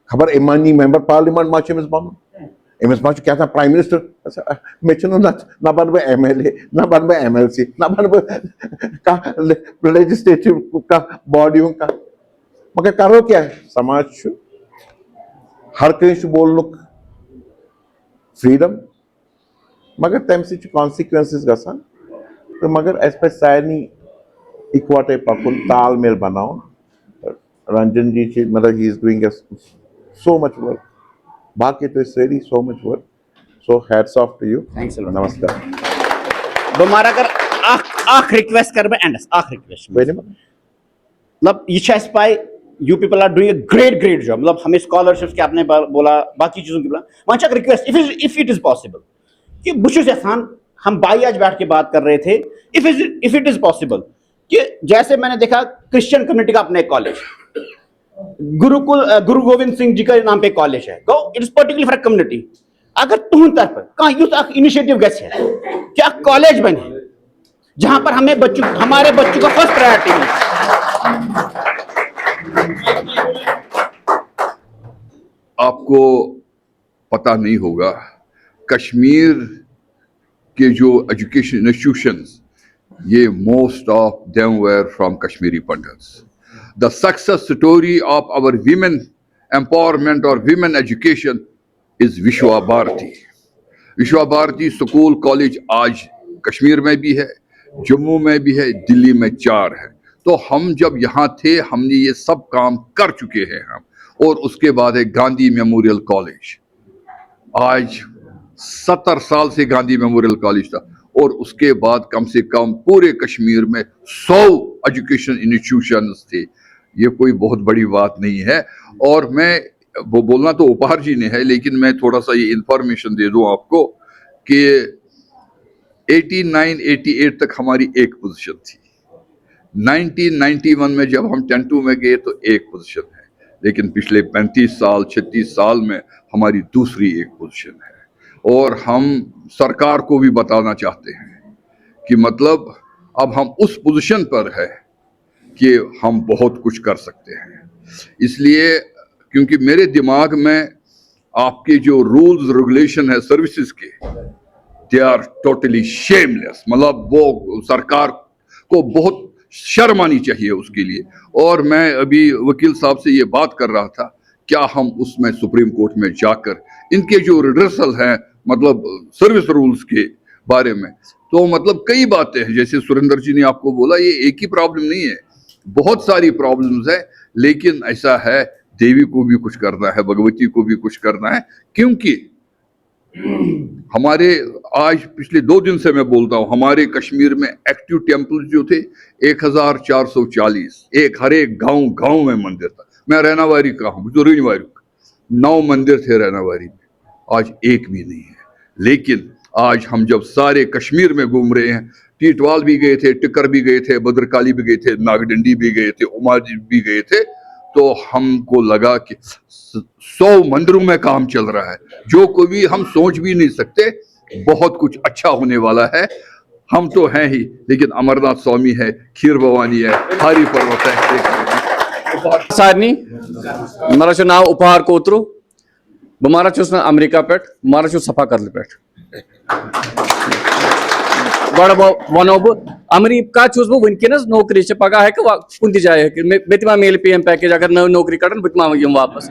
खबर इमानी मेंबर पार्लियामेंट मा बन अमिस मा क्या प्राइम मिनिस्टर मे ना बन बह MLA ना बन बह MLC ना बन बह लेजिस्लेटिव का बॉडी का मगर करो क्या समाज हर कहीं बोल फ्रीडम मगर तम कॉन्सिक्वेंसेस गसान तो मगर अस पे सारे इकवटे पकुन तालमेल बनाओ रंजन जी मतलब he is doing so much work बाकी तो it's really so much work so hats off to you thanks नमस्कार दोबारा कर आख रिक्वेस्ट कर मैं एंडस आख रिक्वेस्ट मतलब ये पाई you people are doing a great job मतलब हमें स्कॉलरशिप्स के आपने बोला बाकी चीजों की बोला वहां request if it is possible कि बुशुस एहसान हम भाई आज बैठ के बात कर रहे थे इफ इट इज पॉसिबल कि जैसे मैंने देखा क्रिश्चियन कम्युनिटी का अपना एक कॉलेज गुरु गोविंद सिंह जी का नाम पे कॉलेज है go it is particular for community अगर तुम तरफ कहाँ यूथ इनिशिएटिव गए क्या कॉलेज बने जहां पर हमें हमारे बच्चों का फर्स्ट प्रायोरिटी है आपको पता नहीं होगा कश्मीर के जो एजुकेशन इंस्टीट्यूशंस ये most of them were from Kashmiri Pandits the success story of our women empowerment और women education is Vishwa Bharati school college आज कश्मीर में भी है जम्मू में भी है दिल्ली में 4 है तो हम जब यहाँ थे हमने ये सब काम कर चुके हैं हम और उसके बाद है गांधी मेमोरियल कॉलेज आज 70 साल से गांधी मेमोरियल कॉलेज था और उसके बाद कम से कम पूरे कश्मीर में 100 एजुकेशन इंस्टीट्यूशंस थे ये कोई बहुत बड़ी बात नहीं है और मैं वो बोलना तो उपहार जी ने है लेकिन मैं थोड़ा सा ये इंफॉर्मेशन दे दूं आपको कि 89-88 तक हमारी एक पोजीशन थी 1991 में जब हम 10-2 में गए तो एक पोजीशन है लेकिन पिछले 35-36 साल में हमारी दूसरी एक पोजीशन है और हम सरकार को भी बताना चाहते हैं कि मतलब अब हम उस पोजीशन पर है कि हम बहुत कुछ कर सकते हैं इसलिए क्योंकि मेरे दिमाग में आपके जो रूल्स रेगुलेशन है सर्विसेज के दे आर टोटली शेमलेस मतलब वो सरकार को बहुत शर्म आनी चाहिए उसके लिए और मैं अभी वकील साहब से ये बात कर रहा था क्या हम उसमें सुप्रीम कोर्ट में जाकर इनके जो रिवर्सल हैं मतलब सर्विस रूल्स के बारे में। तो मतलब कई बातें हैं, जैसे सुरेंद्र जी ने आपको बोला, ये एक ही प्रॉब्लम नहीं है, बहुत सारी प्रॉब्लम्स है। लेकिन ऐसा है, देवी को भी कुछ करना है, भगवती को भी कुछ करना है, क्योंकि हमारे आज पिछले 2 दिन से मैं बोलता हूं, हमारे कश्मीर में एक्टिव टेम्पल जो थे 1440, हर एक गांव में मंदिर था। मैं रैनावारी का हूँ, जो रैनावारी का 9 मंदिर थे रैनावारी में, आज एक भी नहीं है। लेकिन आज हम जब सारे कश्मीर में घूम रहे हैं, टीटवाल भी गए थे, टिक्कर भी गए थे, भद्रकाली भी गए थे, नागडंडी भी गए थे, उमाजी भी गए थे, तो हमको लगा कि 100 मंदिरों में काम चल रहा है, जो कभी हम सोच भी नहीं सकते। बहुत कुछ अच्छा होने वाला है। हम तो हैं ही, लेकिन अमरनाथ स्वामी है, खीर भवानी है, हारी पर्वत है। सारनी मारा नाव उपहार कोत्रु बह मारा अमेरिका पे मारा सफा कदल पे गो वनो बह अमेरिका बह वनकस नौकरी पगह कुन जाए मे मा मेल PM पैकेज अगर नव नौकरी कड़न बह मा यम वापस।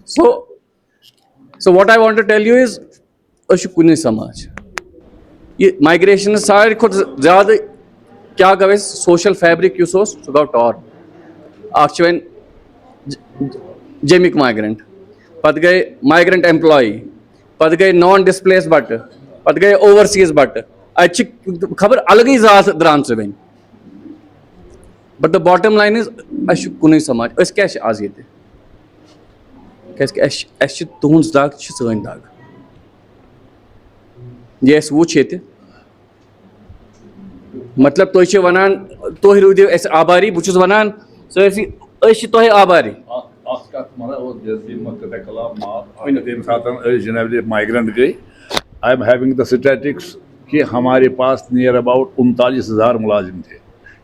So what I want to tell you is कुन समाज ये माइग्रेशन सारे खुद ज्यादा क्या गो सोशल फैब्रिक सह गो टॉर वन जमिक माइग्रेंट पत गए माइग्रेंट एम्प्लॉई पत गए नॉन डिस्प्लेस बट पत गए ओवरसीज बट खबर अलग ही जात dram one. But the bottom line is कुन समाज क्या आज ये तुहज दाग सन दाग ये वुच ये मतलब तुह वनान तुह रूदिव आबारी बहुत वनान तुह आबारी माइग्रेंट गई। I am having the statics कि हमारे पास नियर अबाउट 39,000 मुलाजिम थे,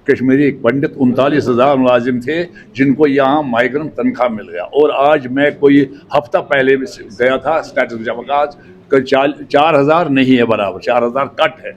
कश्मीरी पंडित 39,000 मुलाजिम थे जिनको यहाँ माइग्रेंट तनख्वाह मिल गया। और आज मैं कोई हफ्ता पहले गया था स्टैटिक्स जब आज 4,000 नहीं है, बराबर 4,000 कट है।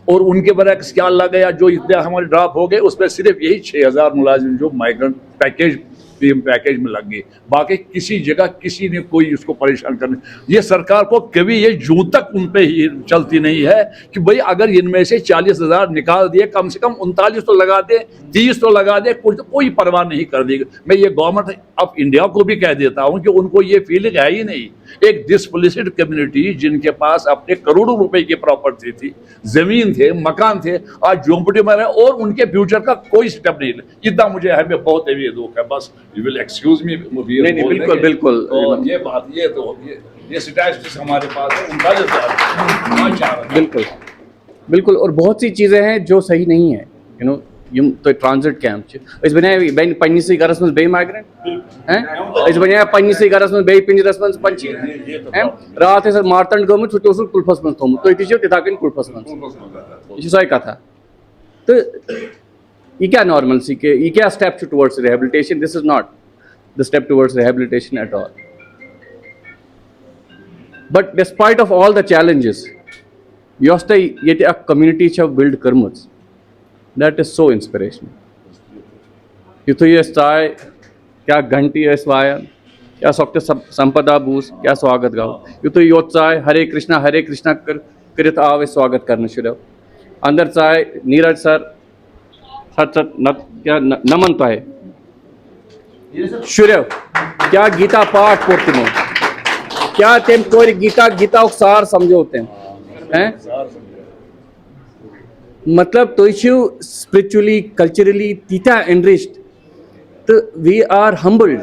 और उनके बरक्स क्या अल्लाह गया, जो इतने हमारे ड्रॉप हो गए उसमें सिर्फ यही 6,000 मुलाजिम जो माइग्रेंट पैकेज PM पैकेज में लग गए, बाकी किसी जगह किसी ने कोई इसको परेशान करने। ये सरकार को कभी ये जूं तक उन पे ही चलती नहीं है कि भाई अगर इनमें से 40,000 निकाल दिए, कम से कम 39 तो लगा दे, 30 तो लगा दे, कुछ तो कोई परवाह नहीं कर देगी। मैं ये गवर्नमेंट ऑफ इंडिया को भी कह देता हूँ कि उनको ये फीलिंग है ही नहीं। एक डिस्प्लेस्ड कम्युनिटी जिनके पास अपने करोड़ों रुपए की प्रॉपर्टी थी, जमीन थे, मकान थे, आज झोंपड़ी में रहे और उनके फ्यूचर का कोई स्टेप नहीं। इतना मुझे हमें बहुत हेवी दुख है। बस यू विल एक्सक्यूज मी। नहीं बिल्कुल बिल्कुल। तो ये बात ये स्टैटिस्टिक्स हमारे पास है 39,000 बिल्कुल बिल्कुल। और बहुत सी चीज़ें हैं जो सही नहीं है, यू नो यम तो ट्रांजिट कैंप बने बन पन्नसै गरस मज बे माइग्रेंट हैं बने पन्नसै गरस मज बे पिंजरस मज पंछी हैं रात मारतंड गमुत सह कुल्फस मज थोमुत तुम तथ तिथा कन कुल्फस मज यह सही कथा। तो ये क्या नॉर्मल सी के ये क्या step towards rehabilitation? This is not the step towards rehabilitation at all. But despite of all the challenges yes ये कम्युनिटी बिल्ड कर्म, that is so inspirational। युथु चाय क्या घंटी वायन क्या सोक्त संपदा बूस क्या स्वागत गाव युथु योत चाय हरे कृष्णा कर आव स्वागत करने शुरू अंदर चाय नीरज सर क्या नमन तो है शुरू क्या गीता पाठ पोर तमो क्या तम कोर गीता सार समझोते हैं मतलब तुम स्पिरिचुअली कल्चरली तीता एनरिच्ड तो we are humbled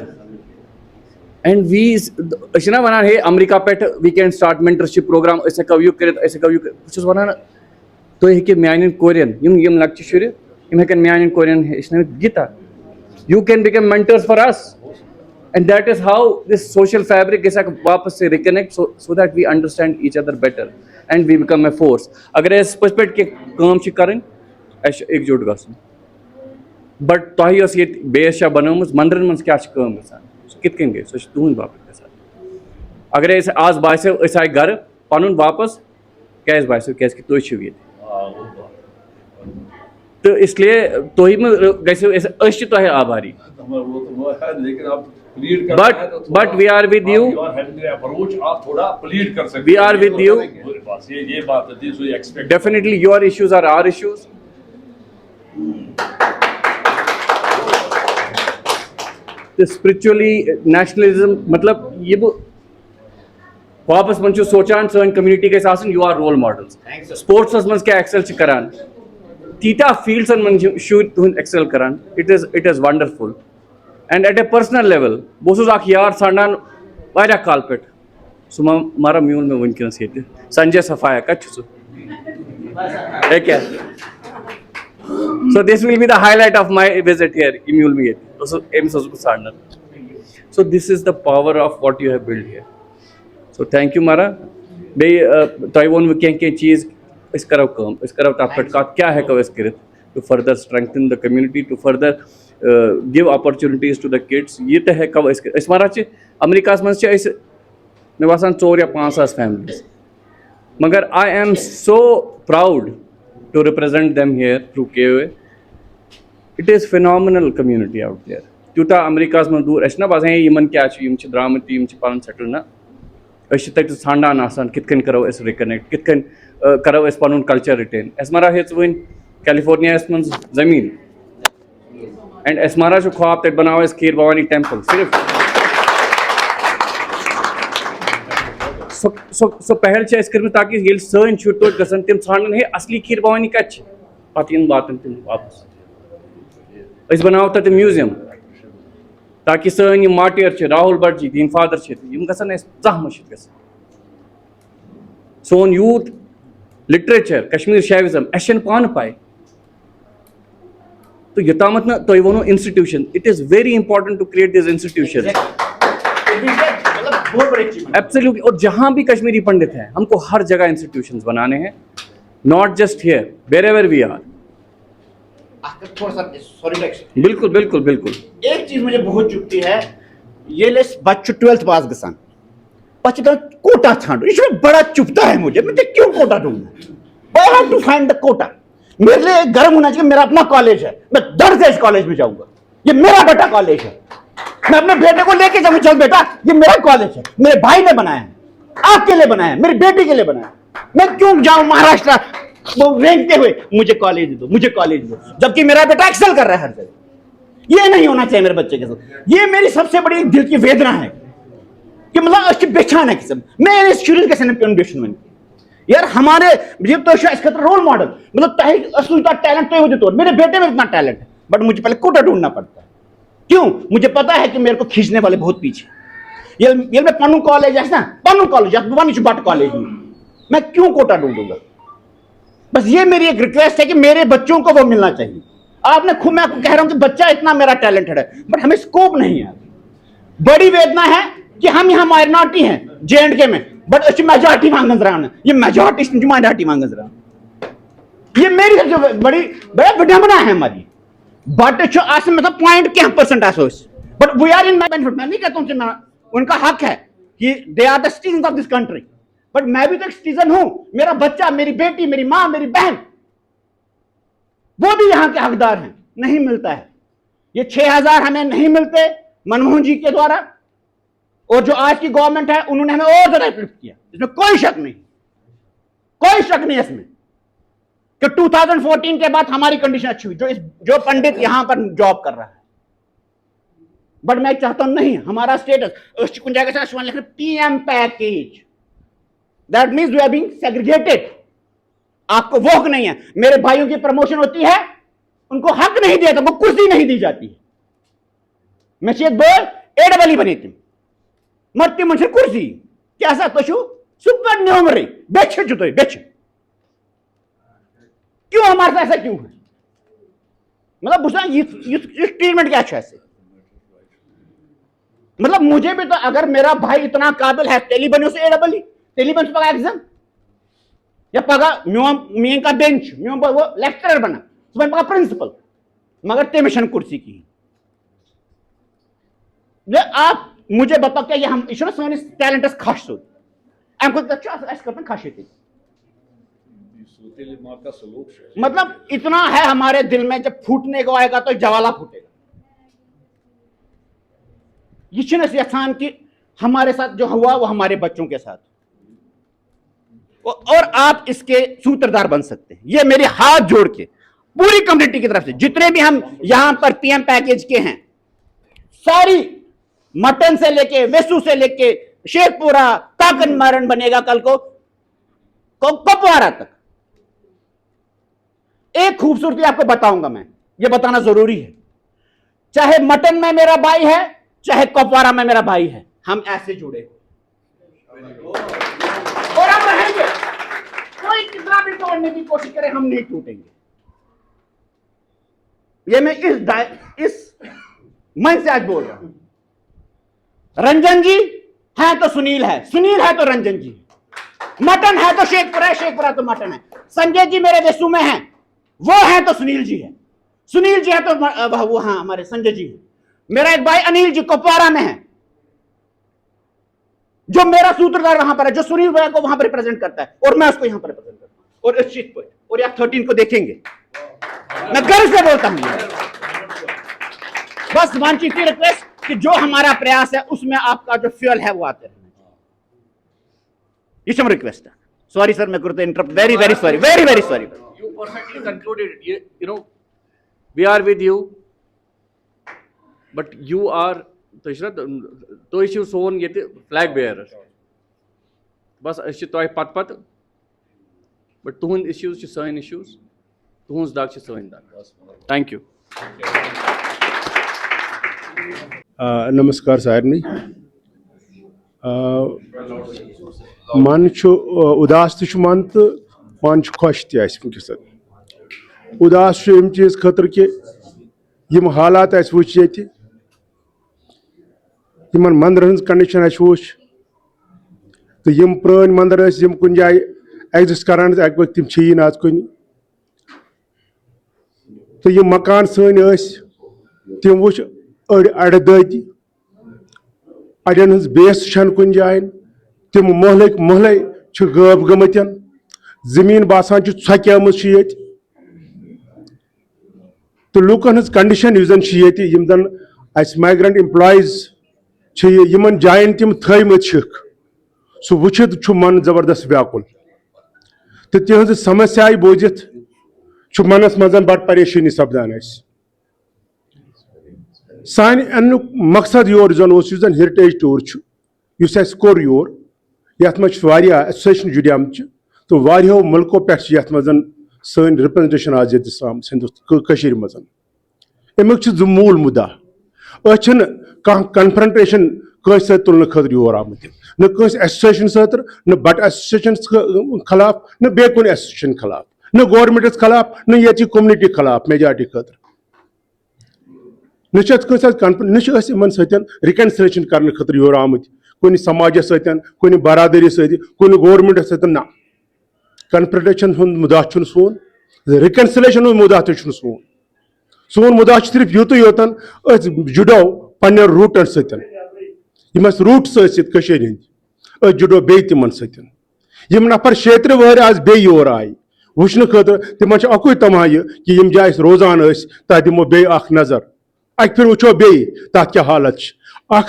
and we one हे अमेरिका पे we can start mentorship programme हेको यह कर वन तुम हे मान कोरियन यम लक्चि शुर हेकन मान कोरियन गीता you can become mentors for us and that is how this social fabric वापस से reconnect so that we understand each other better and we become a force। अगर पज पे काम कर एकजुट ग बट तुह ये बेस बनोम मंदिरन मज क्या कित गई सह तुंद बाप अगर आज बासो आए गर पन वापस क्या बासो क्या तुम ये तो इसलिए तुम गो तुह आभारी। लेकिन अब but we are with you. Approach आप थोड़ा प्लीड कर सकते हैं. We are with you. बस ये बात है, this we expect. Definitely your issues are our issues. The spiritually nationalism मतलब ये वो वापस मन चो सोचान सन कम्युनिटी के साथ you are role models. Sports मन क्या excel च करान. तीता fields मन shoot तुम excel करान. It is wonderful. And at a personal level, बोसुस आख यार सांडान वायरा कालपेट. सुमा मारा म्यूल में वनकिन सेते. संजय सफाया कच्छ सु. है क्या? So this will be the highlight of my visit here. Imul भी है. So एम ससुक सांडन. So this is the power of what you have built here. So thank you मारा. बे ताइवान में क्या चीज़ इस कराव काम इस कराव तापट का क्या है कवस किरत to further strengthen the community, to further give opportunities to the kids. ये तो है कव इस मारा चे अमेरिका में चे इस निवासन 4 या 5 families. मगर I am so proud to represent them here through KOA. It is phenomenal community out there. त्युता अमेरिका में दूर ऐसा ना बात है ये मन क्या चाहिए ये ड्रामती ये पालन सेटल ना ऐसे तक तो सांडान आसान कितकन करो इस रिकनेक्ट कितकन करो इस पालन कल्चर रिटेन ऐसा मारा है तो वो कैलिफोर्निया इसमें ज़मीन एंड एस्मारा जो ख्वाब तक बनाओ इस खीर भवानी टेम्पल सिर्फ सो पहल से इसकर में ताकि ये सन छुट्टो गसन तिम छानन है असली खीर भवानी कच्छ पाती इन बातन तिम वापस इस बनाओ तक म्यूजियम ताकि सन ये मार्टियर छे राहुल भट्ट जी दीन फादर छे यम गसन इस जहमशित गसन सोन यूथ लिटरेचर कश्मीर शैविज्म एशन पान पाए तो यतामत ना तो वो institution it is very important to create this institution absolutely और जहां भी कश्मीरी पंडित हैं हमको हर जगह इंस्टीट्यूशंस बनाने हैं not just here wherever we are बिल्कुल बिल्कुल बिल्कुल एक चीज मुझे बहुत चुपती है ये ले बच्चों 12th पास गसान बच्चे कोटा छांडो इसमें बड़ा चुपता है मुझे क्यों कोटा ढूंढना I have to find the quota मेरे लिए गर्म होना चाहिए मेरा अपना कॉलेज है मैं डर से इस कॉलेज में जाऊंगा ये मेरा बेटा कॉलेज है मैं अपने बेटे को लेके जाऊंगा चल बेटा ये मेरा कॉलेज है मेरे भाई ने बनाया है आपके लिए बनाया है मेरी बेटी के लिए बनाया मैं क्यों जाऊं महाराष्ट्र वो रेंगते हुए मुझे कॉलेज दो मुझे कॉलेज दो जबकि मेरा बेटा एक्सेल कर रहा है हर जगह ये नहीं होना चाहिए मेरे बच्चे के साथ ये मेरी सबसे बड़ी दिल की वेदना है कि मतलब अच्छी बेचान है किस्म मैं इस शुरू के सने दुश्मन यार हमारे ये तो इसका रोल मॉडल मतलब असली टैलेंट तो वो मेरे बेटे में इतना टैलेंट है बट मुझे पहले कोटा ढूंढना पड़ता है क्यों मुझे पता है कि मेरे को खींचने वाले बहुत पीछे ये मैं पन्नू कॉलेज है ना पन्नू कॉलेज भवानी चुबाट कॉलेज में मैं क्यों कोटा ढूंढूंगा बस ये मेरी एक रिक्वेस्ट है कि मेरे बच्चों को वो मिलना चाहिए आपने खुद मैं आपको कह रहा हूं कि बच्चा इतना मेरा टैलेंटेड है बट हमें स्कोप नहीं है बड़ी वेदना है कि हम यहाँ माइनॉरिटी हैं J&K में बट अच्छी मेजॉरिटी मांगन रहा ये मेजॉरिटी माइनॉरिटी मांगन रहा ये मेरी सबसे बड़ी बड़ा विडंबना है हमारी बट मतलब 0.% आसो but we are in my benefit मैं नहीं कहता हूं उनका हक है कि they are the citizen of this country but मैं भी तो एक सिटीजन हूं मेरा बच्चा मेरी बेटी मेरी मां मेरी बहन वो भी यहां के हकदार हैं नहीं मिलता है ये 6000 हमें नहीं मिलते मनमोहन जी के द्वारा और जो आज की गवर्नमेंट है उन्होंने हमें और ज्यादा अपलिफ्ट किया इसमें कोई शक नहीं इसमें कि 2014 के बाद हमारी कंडीशन अच्छी हुई जो पंडित यहां पर जॉब कर रहा है बट मैं चाहता हूं नहीं हमारा status PM package that means we are being segregated आपको वो नहीं है मेरे भाइयों की प्रमोशन होती है उनको हक नहीं दिया वो कुर्सी नहीं दी जाती है मैं शायद बोल एडबली बनी थी मरती मुझे कुर्सी कैसा पशु सुपर न्यूमरी बेच जुतो बेच क्यों हमारे साथ ऐसा क्यों है मतलब ये ट्रीटमेंट क्या है ऐसे मतलब मुझे भी तो अगर मेरा भाई इतना काबिल है टेलीबन से एडबली टेलीबन से पगा एग्जाम या पगा मैं का बेंच मैं वो लेक्चरर बना तो पगा प्रिंसिपल मगर ते मिशन कुर्सी की आप मुझे बताओ क्या ये हम इशू सोनी टैलेंट इज खास सो हमको अच्छा ऐसे करते खास थी मतलब इतना है हमारे दिल में जब फूटने को आएगा तो ज्वाला फूटेगा ये छन अस यछान कि हमारे साथ जो हुआ वो हमारे बच्चों के साथ, और आप इसके सूत्रधार बन सकते हैं। ये मेरे हाथ जोड़ के पूरी कम्युनिटी की तरफ से, जितने भी हम यहां पर पीएम पैकेज के हैं, सारी मटन से लेके वेसू से लेके शेखपुरा काकन मारन बनेगा कल को कुपवारा तक। एक खूबसूरती आपको बताऊंगा मैं, ये बताना जरूरी है। चाहे मटन में मेरा भाई है, चाहे कुपवारा में मेरा भाई है, हम ऐसे जुड़े और हम रहेंगे। कोई कितना भी तोड़ने की कोशिश करे, हम नहीं टूटेंगे। ये मैं इस मन से आज बोल रहा हूं। रंजन जी है तो सुनील है, सुनील है तो रंजन जी, मटन है तो शेखपुरा है, शेखपुरा तो मटन है। संजय जी मेरे वेसू में हैं, वो है तो सुनील जी है, सुनील जी है तो वो हाँ हमारे संजय जी है। मेरा एक भाई अनिल जी कुपवारा में है, जो मेरा सूत्रधार वहां पर है, जो सुनील भैया को वहां पर रिप्रेजेंट करता है, और मैं उसको यहां पर रिप्रेजेंट करता हूं। और इस चीज पर और या 13 को देखेंगे, मैं गर्व से बोलता हूं। बस वांछी की रिक्वेस्ट कि जो हमारा प्रयास है उसमें आपका जो फ्यूल है वो आते रहना चाहिए। ये सब रिक्वेस्ट है। सॉरी सर, मैं करते interrupt, very very sorry, very very sorry. You perfectly concluded it. You know, we are with you, but you are तो इशू सोन ये फ्लैग बेयरर बस तुह पत बट तुहंद इश्यूज सन इश्यूज, तुहंज दाग सन दाग। Thank you. नमस्कार सारनी। मन उदास तो मन तो मन खुश तस। उदास अम चीज खतर कि यम हालात वुच ये मंदिर हज कंडीशन वो तो यम पुरान मंदिर कुन जाए एग्जिस्ट करान तम आज कुन तो यम मकान सन तम वो अड़दती अड़न हज बेस कुन जाए तम मोहल्ले गब गमतन जमीन बासान छक्याम ये तो लूकन हज कंडीशन यम जन माइग्रेंट एम्प्लॉयज यमन जायन तम थमत सह वुचित मन जबरदस्त व्याकुल तो तिहज समस्या बोजित मनस मज बड़ परेशानी सपदान। सान अमुक मकसद योर जन जन हेरिटेज टूर कोर योर यथ एसोसिएशन जुड़ियाम तो वारियों मुल्कों पे सन रिप्रेजेंटेशन आज ये मज अमुक जो मूल मुद्दा कन्फ्रंटेशन कंस तुलने खतर योर आमत न एसोसिएशन सतर न बट एसोसिएशन खिलाफ न बे कुन एसोसिएशन खिलाफ न गवर्नमेंट खिलाफ न ये कम्युनिटी खिलाफ मेजॉरिटी खतर न रिकन्सिलेशन करने खतर योर आमत कुन समाज कुन बरादरी कुन गवर्नमेंट ना कन्फ्रंटेशन मुद्दा सोन रिकन्सिलेशन मुद्दा सोन सोन मुद्दा सिर्फ यूत योतन जुड़ो पन्न रूटन सम रूट हंद जुड़ो बे तिमन सम नफर क्षेत्र वर आज बे योर आय वुचन खतर तिम अकुई तमा कि यम जाए रोजान तथ दिमो बे नजर अक फिर वो बे तथ क्या हालत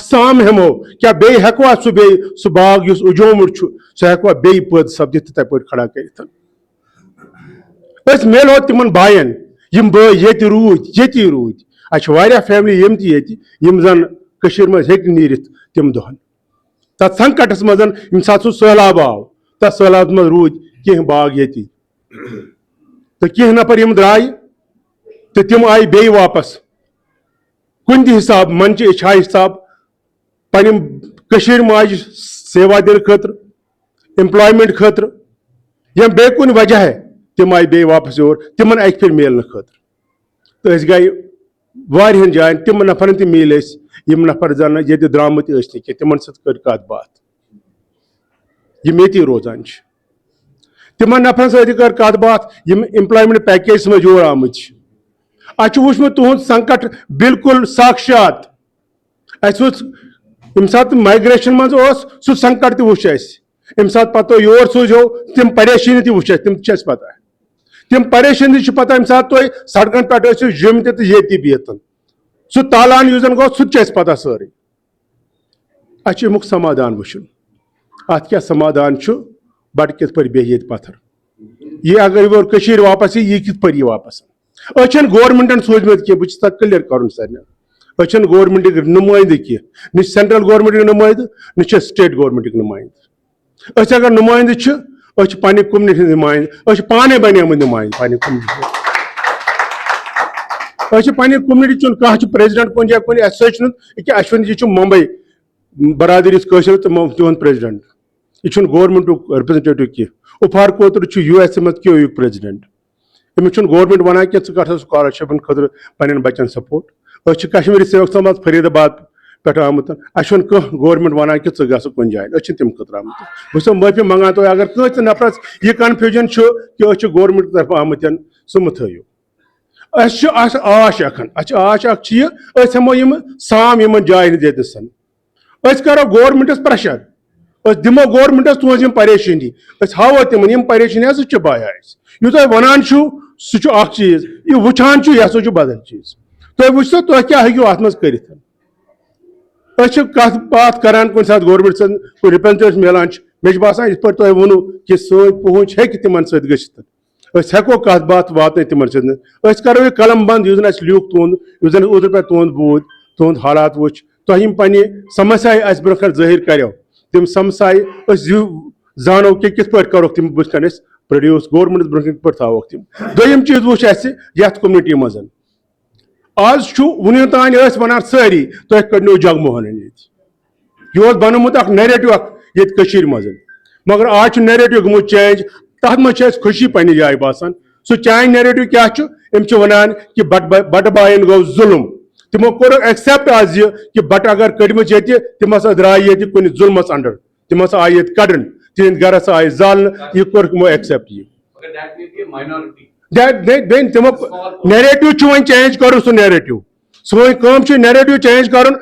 साम हमो क्या बे हेकवा सह बाग उजोमुट सह हेकवा बे पद सपदित तथ पे खड़ा कर मेलो तिमन बायन यम बे ये रूद अच्छा फैमिली यम जन मज हे नीरित तम दहन तथ संकटस मज यम सात सैलाब आव तथ सैलाब मज रूद कह बाग ये तो कह नफर यम द्राय तो तम आय बे वापस कुन हिसाब मन इच्छा हिसाब पन माज सेवा दिन खतर एम्प्लॉयमेंट खतर या बे कुन वजह है तम आय बे वापस योर तिमन अक फिर मिलने खतर तो गई वारियन जायन तम नफर तम मिल यम नफर जन ये द्रामत तिमन सत कत बात यम ये रोजान तिमन नफर सत कत बात यम एम्प्लॉयमेंट पैकेज मज योर आमत अच वुचमुत तुहद संकट बिल्कुल साक्षात यम सात माइग्रेशन मज सह संकट तुच यम सात पतो योर सूझो तम परेशानी तुच तम पता तम परेशानी पता यम सात तुम सड़कन पे जम ये बिहतन सह तालान गो सह पता सारी अमुक समाधान वुचन अत क्या समाधान बट कित पे बे पत्थर ये अगर वो वापस ये कित पे वापस गवर्नमेंटन सोचमत कह बहुत क्लियर कर सारे गवर्नमेंट नुमाइंद कह सेंट्रल गवर्नमेंट नुमाइंद न स्टेट गवर्नमेंट नुमाइंद अगर नुमाइंद पे कम्युनिटी नुमाइंद पाने बने नुमाइंद पे कम्युनिटी चुन कह प्रेसिडेंट कुन या कुन सोचन यह मुंबई बरादरी तिहद प्रेसिडेंट यह गवर्नमेंट रिप्रेजेंटेटिव कह उफार कोतर US मत क्यों प्रेसिडेंट अमिक गवर्नमेंट वन कि स्कॉलरशिप खुद पन बच्चन सपोर्ट कश्मीरी सेवक समाज फरीदाबाद पे आमुत कह गवर्नमेंट वन कि गस कुन जाए तम खुद आमुत बस माफी मंगान तो अगर कस नफरस यह कन्फ्यूजन कि गवर्नमेंट तरफ आमुत सह मो आश आश हमो साम इन जान दिन करो गवर्नमेंटस प्रेशर दिमो गवर्नमेंटस तुज परेशानी हावो तिम परेशानी बाया यू तुम वन सह चीज यह वुचान यह बदल चीज तुम वो तुम क्या हूँ अत मज कर कत बात करान कुछ सात गवर्नमेंट सन रिप्रेजेंटेटिव मिलान मे बासान इत तुम वोनू कि सी पहुँच हे तिम सको कत बात वात तिम करो कलम बंद युन ल्यूक तुंद युन उधर पे तुंद बूद तुंद हालात वुच तुम पे समस्या ब्रोह जाहिर करो तम समस्या जानो कि कित पे करो तम बुन प्रोड्यूस गवर्नमेंट ब्रोह पे थोक तम दोम चीज वुच यथ कम्युनिटी मज आज वन तान वन सारी तुम कड़ो जगमोहन यह बनमुत नैरेटिव ये मज मगर आज नैरेटिव गमुत चेंज तथ मज खुशी पन्ने जाए बासान सह चैन नैरेटिव क्या वन कि बट बायन गो जुल्म तमो कोर एक्सेप्ट आज कि बट अगर कड़म ये तम द्राय ये कुन जुल्मस अंडर तम आय कड़न तिहद गरस आय जाल यह कोर तमो एक्सेप्ट तमो नैरेटिव वन चेंज कर सह नैरेटिव सोन नैरेटिव चेंज कर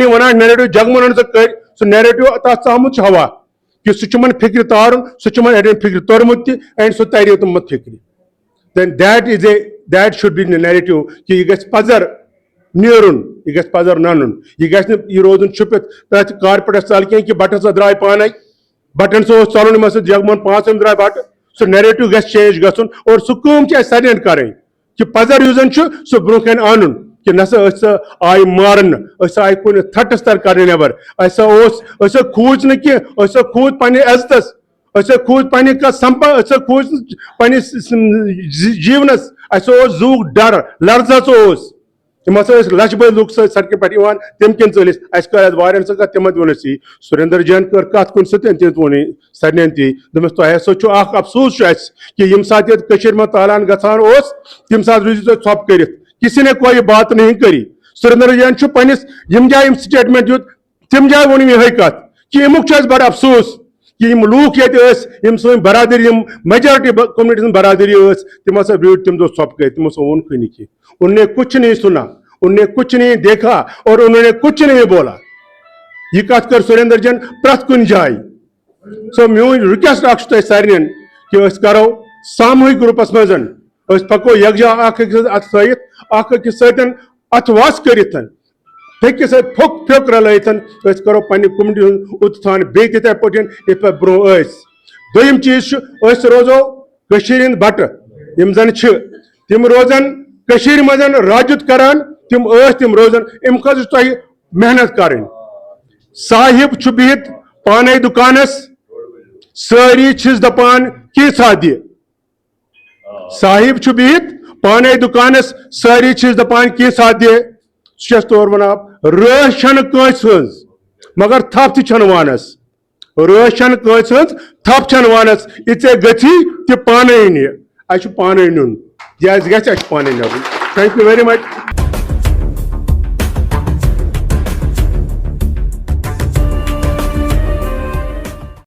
वन नैरेटिव जगमोहन कर सह नैरेटिव तथ आमुत हवा कि सह फिक्र तारुन सह अड़न फिक्र तोरमुत एंड सह तर तुम फिक्र then that should be the narrative कि यह गस पजर नीरुन यह गस पजर ननुन यह गस यह रोजन छुपित तथ कारपेट चल कह कि बटन सह द्राय पान बटन सह चलन मे जगमोहन 5 द्राय बट सह नैरेटिव गस चेंज गन और सह कम सारे करें कि पजर युजन सह ब्रोह कन आनुन कि नसा आय मारन आय कुन थटस तर कर नबर खूज न कह खूज पे इज्जतस खूज पे खूज पे जीवनस जूक डर लर्जत तम लच बद लुक सड़क पे तम कन चलिस कर तम वो सुरेंद्र जैन कर कत कुन सत्य वो सारे दस तुम अफसोस कि यम सात मे तालान गसान तम सात रूजो तुम थप कर किसी ने कोई बात नहीं करी सुरेंद्र जैन पन्निस यम जाए स्टेटमेंट दित तम जाए वो यह कत कि अमुक बड़ अफसोस कि लूक ये सो बरादरी मेजॉरिटी कम्युनिटी बरादरी तम ब्यूट तम दो थप कर तमो वो नहीं कि उन्होंने कुछ नहीं सुना उन्होंने कुछ नहीं देखा और उन्होंने कुछ नहीं बोला यह कत कर सुरेंद्र जैन प्रत कुन जाए सो मोन रिक्वेस्ट सारे कि करो सामूहिक ग्रुपस मज पको यकजा अत सत अत वस कर फेक फोक फोक रलत करो पे कम्युनिटी उत्थान बे तिथे पे ब्रोह दोम चीज रोजो बट यम जन तम रोजन मज राजुत करान तम रोजन अम खज तुम मेहनत कर साहिब बिहित पाने दुकानस सारी दपान किसा दि साहिब बिहित पाने दुकानस सारी दपान किसा दि तौर वन राशन कंस मगर थप वानस राशन कंस थप वानस ये गि पान पान नुन पान नुन थैंक यू वेरी मच।